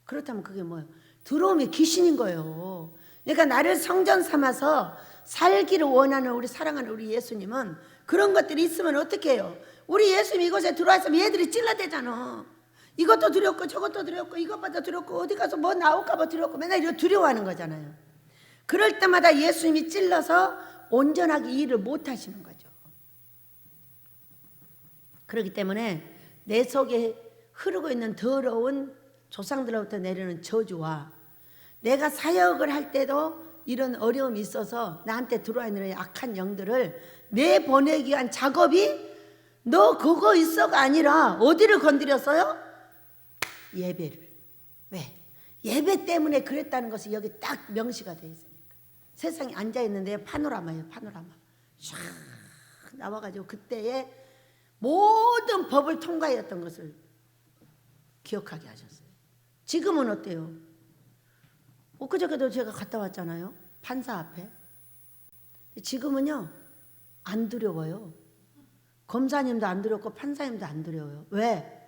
그렇다면 그게 뭐예요? 두려움의 귀신인 거예요. 그러니까 나를 성전 삼아서 살기를 원하는 우리 사랑하는 우리 예수님은 그런 것들이 있으면 어떻게 해요? 우리 예수님 이곳에 들어왔으면 얘들이 찔러대잖아. 이것도 두렵고 저것도 두렵고 이것보다 두렵고 어디 가서 뭐 나올까 봐 두렵고 맨날 이거 두려워하는 거잖아요. 그럴 때마다 예수님이 찔러서 온전하게 일을 못 하시는 거죠. 그렇기 때문에 내 속에 흐르고 있는 더러운 조상들로부터 내리는 저주와 내가 사역을 할 때도 이런 어려움이 있어서 나한테 들어와 있는 악한 영들을 내보내기 위한 작업이 너 그거 있어가 아니라 어디를 건드렸어요? 예배를. 왜? 예배 때문에 그랬다는 것이 여기 딱 명시가 되어 있으니까. 세상에 앉아있는데 파노라마예요. 파노라마. 쫙 나와가지고 그때의 모든 법을 통과했던 것을 기억하게 하셨어요. 지금은 어때요? 엊그저께도 제가 갔다 왔잖아요. 판사 앞에. 지금은요, 안 두려워요. 검사님도 안 두렵고 판사님도 안 두려워요. 왜?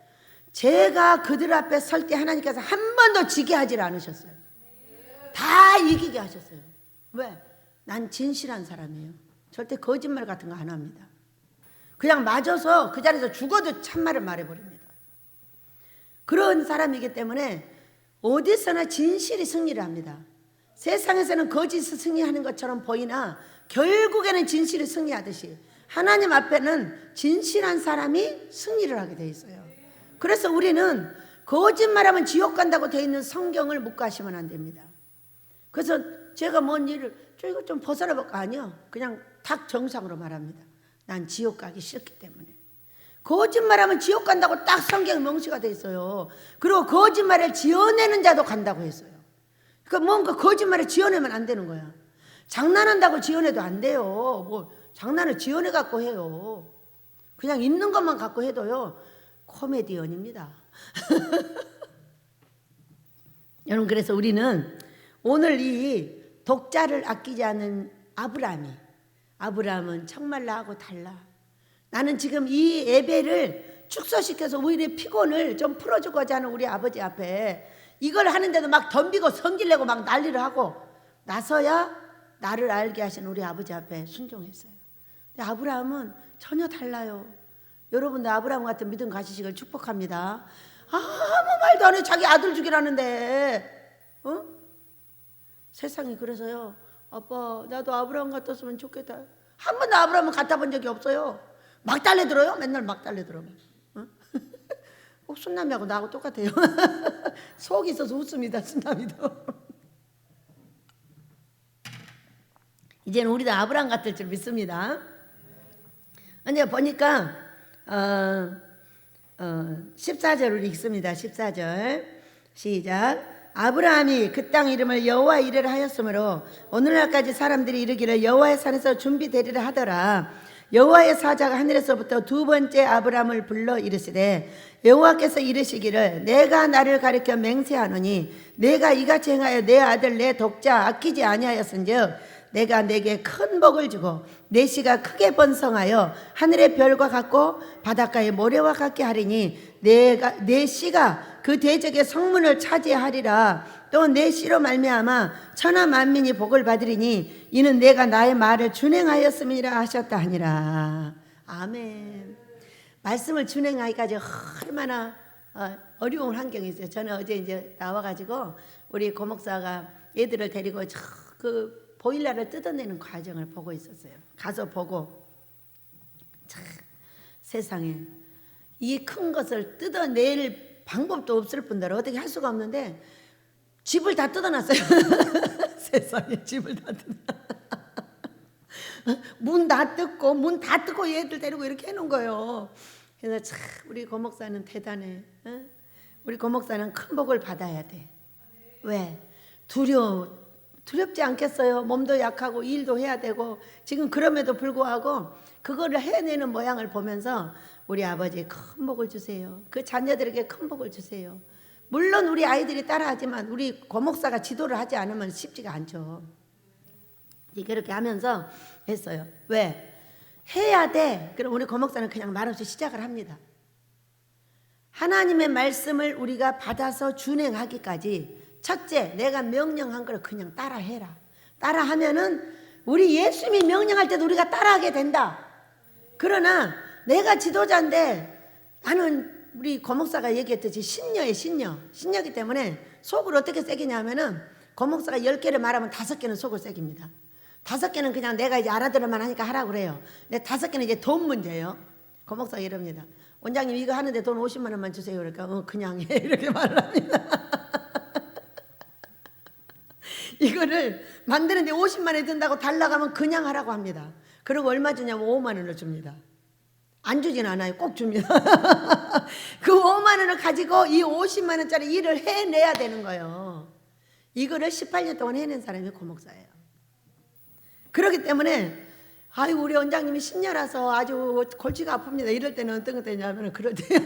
제가 그들 앞에 설 때 하나님께서 한 번도 지게 하질 않으셨어요. 다 이기게 하셨어요. 왜? 난 진실한 사람이에요. 절대 거짓말 같은 거 안 합니다. 그냥 맞아서 그 자리에서 죽어도 참말을 말해버립니다. 그런 사람이기 때문에 어디서나 진실이 승리를 합니다. 세상에서는 거짓이 승리하는 것처럼 보이나 결국에는 진실이 승리하듯이 하나님 앞에는 진실한 사람이 승리를 하게 돼 있어요. 그래서 우리는 거짓말하면 지옥 간다고 돼 있는 성경을 묵과하시면 안 됩니다. 그래서 제가 뭔 일을 이거 좀 벗어나 볼까? 아니요. 그냥 탁 정상으로 말합니다. 난 지옥 가기 싫기 때문에. 거짓말하면 지옥 간다고 딱 성경 명시가 돼 있어요. 그리고 거짓말을 지어내는 자도 간다고 했어요. 그러니까 뭔가 거짓말을 지어내면 안 되는 거야. 장난한다고 지어내도 안 돼요. 뭐 장난을 지어내 갖고 해요. 그냥 있는 것만 갖고 해도요. 코미디언입니다. 여러분, 그래서 우리는 오늘 이 독자를 아끼지 않은 아브라함은 정말 나하고 달라. 나는 지금 이 예배를 축소시켜서 우리의 피곤을 좀 풀어주고자 하는 우리 아버지 앞에 이걸 하는데도 막 덤비고 성질내고 막 난리를 하고 나서야 나를 알게 하신 우리 아버지 앞에 순종했어요. 근데 아브라함은 전혀 달라요. 여러분도 아브라함 같은 믿음 가지시길 축복합니다. 아무 말도 안 해. 자기 아들 죽이라는데 세상이. 그래서요, 아빠 나도 아브라함 같았으면 좋겠다. 한 번도 아브라함은 같아 본 적이 없어요. 막 달래들어요. 맨날 막 달래들어. 꼭 순남이하고 나하고 똑같아요. 속이 있어서 웃습니다. 순남이도. 이제는 우리도 아브라함 같을 줄 믿습니다. 근데 보니까 14절을 읽습니다. 14절 시작. 아브라함이 그 땅 이름을 여호와 이레라 하였으므로 오늘날까지 사람들이 이르기를 여호와의 산에서 준비되리라 하더라. 여호와의 사자가 하늘에서부터 두 번째 아브라함을 불러 이르시되 여호와께서 이르시기를 내가 나를 가리켜 맹세하노니 내가 이같이 행하여 내 아들 내 독자 아끼지 아니하였은즉 내가 내게 큰 복을 주고 내 씨가 크게 번성하여 하늘의 별과 같고 바닷가의 모래와 같게 하리니 내 씨가 그 대적의 성문을 차지하리라. 또 내 씨로 말미암아 천하 만민이 복을 받으리니 이는 내가 나의 말을 준행하였음이라 하셨다 하니라. 아멘. 말씀을 준행하기까지 얼마나 어려운 환경이 있어요. 저는 어제 이제 나와가지고 우리 고목사가 얘들을 데리고 그 보일러를 뜯어내는 과정을 보고 있었어요. 가서 보고 참 세상에 이 큰 것을 뜯어낼 방법도 없을 뿐더러 어떻게 할 수가 없는데 집을 다 뜯어놨어요. 세상에 집을 다 문 다 뜯고 얘들 데리고 이렇게 해놓은 거예요. 그래서 참 우리 고목사는 대단해. 우리 고목사는 큰 복을 받아야 돼. 왜? 두렵지 않겠어요? 몸도 약하고 일도 해야 되고 지금 그럼에도 불구하고 그거를 해내는 모양을 보면서 우리 아버지 큰 복을 주세요. 그 자녀들에게 큰 복을 주세요. 물론 우리 아이들이 따라하지만 우리 고목사가 지도를 하지 않으면 쉽지가 않죠. 그렇게 하면서 했어요. 왜? 해야 돼. 그럼 우리 고목사는 그냥 말없이 시작을 합니다. 하나님의 말씀을 우리가 받아서 준행하기까지 첫째, 내가 명령한 걸 그냥 따라해라. 따라하면은 우리 예수님이 명령할 때도 우리가 따라하게 된다. 그러나 내가 지도자인데 나는 우리 고목사가 얘기했듯이 신녀이기 때문에 속을 어떻게 새기냐면은 고목사가 10개를 말하면 5개는 속을 새깁니다. 5개는 그냥 내가 이제 알아들을만 하니까 하라고 그래요. 근데 5개는 이제 돈 문제예요. 고목사가 이럽니다. 원장님 이거 하는데 돈 50만 원만 주세요. 그러니까 그냥 해 이렇게 말을 합니다. 이거를 만드는데 50만 원이 든다고 달라고 하면 그냥 하라고 합니다. 그리고 얼마 주냐면 5만 원을 줍니다. 안 주진 않아요. 꼭 줍니다. 그 5만 원을 가지고 이 50만 원짜리 일을 해내야 되는 거예요. 이거를 18년 동안 해낸 사람이 고목사예요. 그렇기 때문에 아유 우리 원장님이 신녀라서 아주 골치가 아픕니다. 이럴 때는 어떤 것 때냐면 그럴 때요.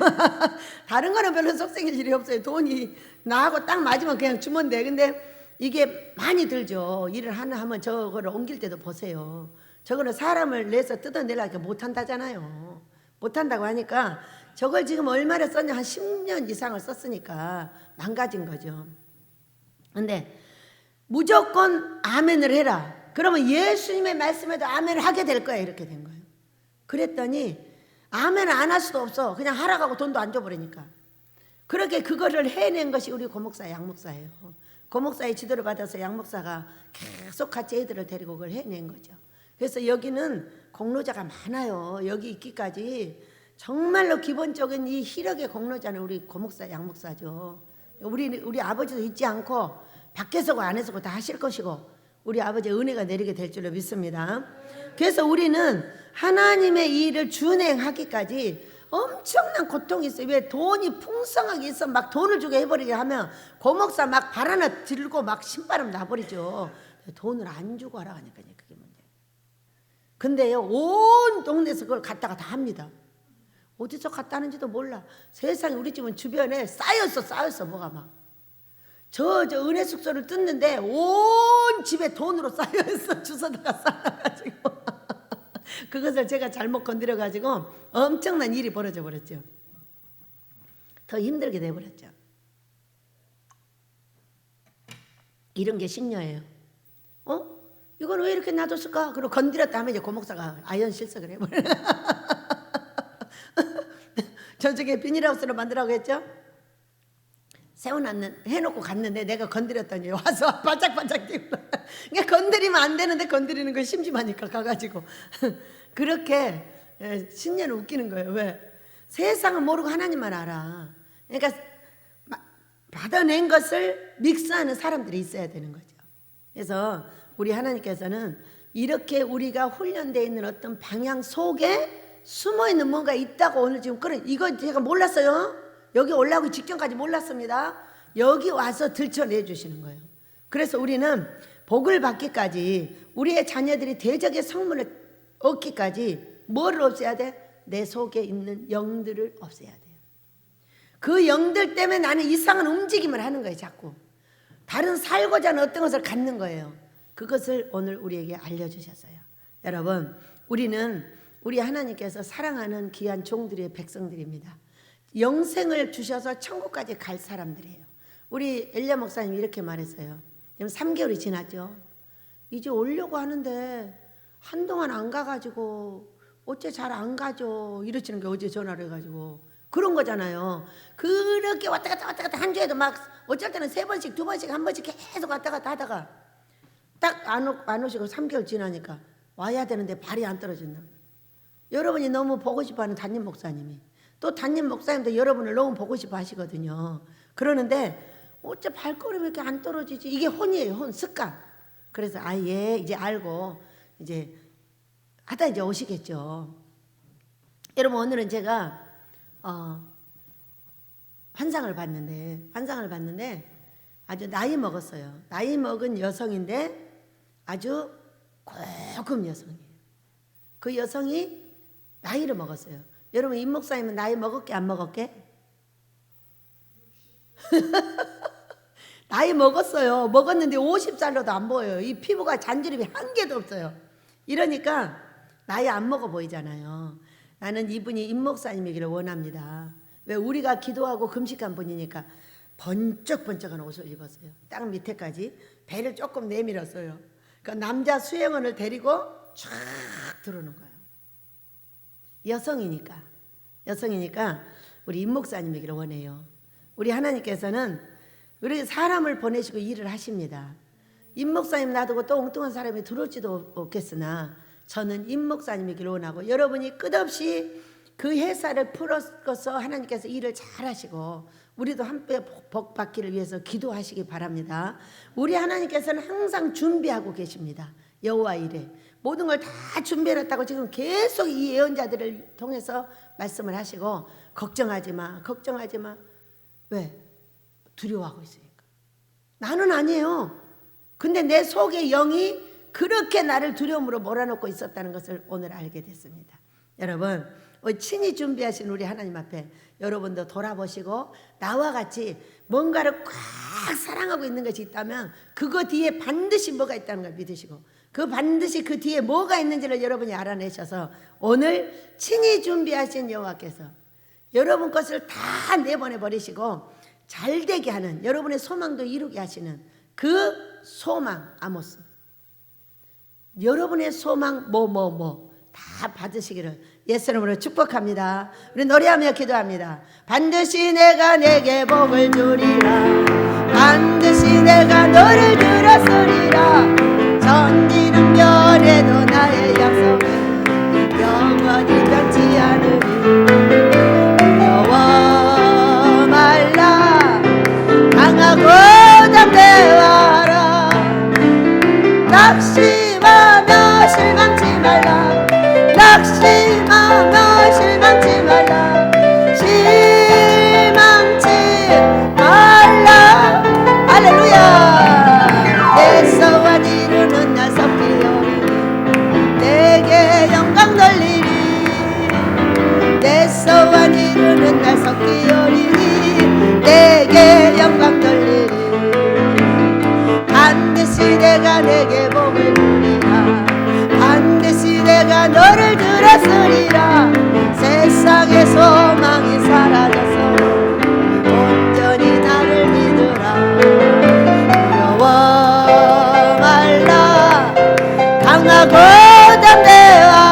다른 거는 별로 속생길 일이 없어요. 돈이 나하고 딱 맞으면 그냥 주면 돼. 근데 이게 많이 들죠. 일을 하면 저거를 옮길 때도 보세요. 저거는 사람을 내서 뜯어내려니까 못한다잖아요. 못한다고 하니까 저걸 지금 얼마나 썼냐 한 10년 이상을 썼으니까 망가진 거죠. 근데 무조건 아멘을 해라. 그러면 예수님의 말씀에도 아멘을 하게 될 거야. 이렇게 된 거예요. 그랬더니 아멘을 안 할 수도 없어. 그냥 하라고 하고 돈도 안 줘버리니까. 그렇게 그거를 해낸 것이 우리 고목사 양목사예요. 고목사의 지도를 받아서 양목사가 계속 같이 애들을 데리고 그걸 해낸 거죠. 그래서 여기는 공로자가 많아요. 여기 있기까지 정말로 기본적인 이 희력의 공로자는 우리 고목사 양목사죠. 우리 아버지도 잊지 않고 밖에서고 안에서고 다 하실 것이고 우리 아버지의 은혜가 내리게 될 줄로 믿습니다. 그래서 우리는 하나님의 일을 준행하기까지 엄청난 고통이 있어요. 왜? 돈이 풍성하게 있어 막 돈을 주게 해버리게 하면 고목사 막 발 하나 들고 막 신바람 나버리죠. 돈을 안 주고 하라 하니까 그게 문제예요. 근데요 온 동네에서 그걸 갖다가 다 합니다. 어디서 갖다 하는지도 몰라. 세상에 우리 집은 주변에 쌓였어 뭐가 막. 저 은혜 숙소를 뜯는데 온 집에 돈으로 쌓여있어. 주워다가 쌓아가지고 그것을 제가 잘못 건드려가지고 엄청난 일이 벌어져 버렸죠. 더 힘들게 돼버렸죠. 이런 게 신녀예요. 이건 왜 이렇게 놔뒀을까? 그리고 건드렸다 하면 이제 고목사가 아연 실석을 해버려요. 저쪽에 비닐하우스를 만들라고 했죠? 해놓고 갔는데 내가 건드렸더니 와서 바짝바짝 뛰고 그러니까 건드리면 안 되는데 건드리는 거 심심하니까 가가지고 그렇게 신녀는 웃기는 거예요. 왜? 세상은 모르고 하나님만 알아. 그러니까 받아낸 것을 믹스하는 사람들이 있어야 되는 거죠. 그래서 우리 하나님께서는 이렇게 우리가 훈련되어 있는 어떤 방향 속에 숨어있는 뭔가 있다고 오늘 지금 이거 제가 몰랐어요. 여기 올라오기 직전까지 몰랐습니다. 여기 와서 들춰내 주시는 거예요. 그래서 우리는 복을 받기까지 우리의 자녀들이 대적의 성문을 얻기까지 뭐를 없애야 돼? 내 속에 있는 영들을 없애야 돼요. 그 영들 때문에 나는 이상한 움직임을 하는 거예요. 자꾸 다른 살고자 하는 어떤 것을 갖는 거예요. 그것을 오늘 우리에게 알려주셨어요. 여러분, 우리는 우리 하나님께서 사랑하는 귀한 종들의 백성들입니다. 영생을 주셔서 천국까지 갈 사람들이에요. 우리 엘리야 목사님이 이렇게 말했어요. 지금 3개월이 지났죠. 이제 오려고 하는데 한동안 안 가가지고 어째 잘 안 가죠. 이러시는 게 어제 전화를 해가지고 그런 거잖아요. 그렇게 왔다 갔다 한 주에도 막 어쩔 때는 3번씩 2번씩 1번씩 계속 왔다 갔다 하다가 딱 안 오시고 3개월 지나니까 와야 되는데 발이 안 떨어진다. 여러분이 너무 보고 싶어하는 담임 목사님이 또 담임 목사님도 여러분을 너무 보고 싶어 하시거든요. 그러는데 어째 발걸음이 이렇게 안 떨어지지? 이게 혼이에요. 혼, 습관. 그래서 예 이제 알고 이제 하다 이제 오시겠죠. 여러분, 오늘은 제가 환상을 봤는데 아주 나이 먹었어요. 나이 먹은 여성인데 아주 고급 여성이에요. 그 여성이 나이를 먹었어요. 여러분, 임 목사님은 나이 먹었게 안 먹었게? 나이 먹었어요. 먹었는데 50살로도 안 보여요. 이 피부가 잔주름이 한 개도 없어요. 이러니까 나이 안 먹어 보이잖아요. 나는 이분이 임 목사님이기를 원합니다. 왜? 우리가 기도하고 금식한 분이니까 번쩍번쩍한 옷을 입었어요. 땅 밑에까지 배를 조금 내밀었어요. 그러니까 남자 수행원을 데리고 쫙 들어오는 거예요. 여성이니까 우리 임 목사님이기를 원해요. 우리 하나님께서는 우리 사람을 보내시고 일을 하십니다. 임 목사님 놔두고 또 엉뚱한 사람이 들어올지도 없겠으나 저는 임 목사님이기를 원하고 여러분이 끝없이 그 회사를 풀어서 하나님께서 일을 잘 하시고 우리도 한배 복 받기를 위해서 기도하시기 바랍니다. 우리 하나님께서는 항상 준비하고 계십니다. 여호와 이레 모든 걸 다 준비해놨다고 지금 계속 이 예언자들을 통해서 말씀을 하시고 걱정하지 마. 왜? 두려워하고 있으니까. 나는 아니에요. 근데 내 속의 영이 그렇게 나를 두려움으로 몰아넣고 있었다는 것을 오늘 알게 됐습니다. 여러분, 친히 준비하신 우리 하나님 앞에 여러분도 돌아보시고 나와 같이 뭔가를 꽉 사랑하고 있는 것이 있다면 그거 뒤에 반드시 뭐가 있다는 걸 믿으시고 반드시 그 뒤에 뭐가 있는지를 여러분이 알아내셔서 오늘 친히 준비하신 여호와께서 여러분 것을 다 내보내 버리시고 잘되게 하는 여러분의 소망도 이루게 하시는 그 소망 아모스, 여러분의 소망 다 받으시기를 예수 이름으로 축복합니다. 우리 노래하며 기도합니다. 반드시 내가 내게 복을 주리라. 반드시 내가 너를 들었으리라. 천지는 변해도 나의 약속은 영원히 변치 않으리. 두려워 말라. 강하고 담대하라. 낙심하며 실망치 말라. 낙심하며 실망치 말라. 실망치 말라. 할렐루야. 예수와 이루는 날 섬기오니 내게 쓰리라. 세상의 소망이 사라져서 온전히 나를 믿으라. 두려워 말라. 강하고 담대한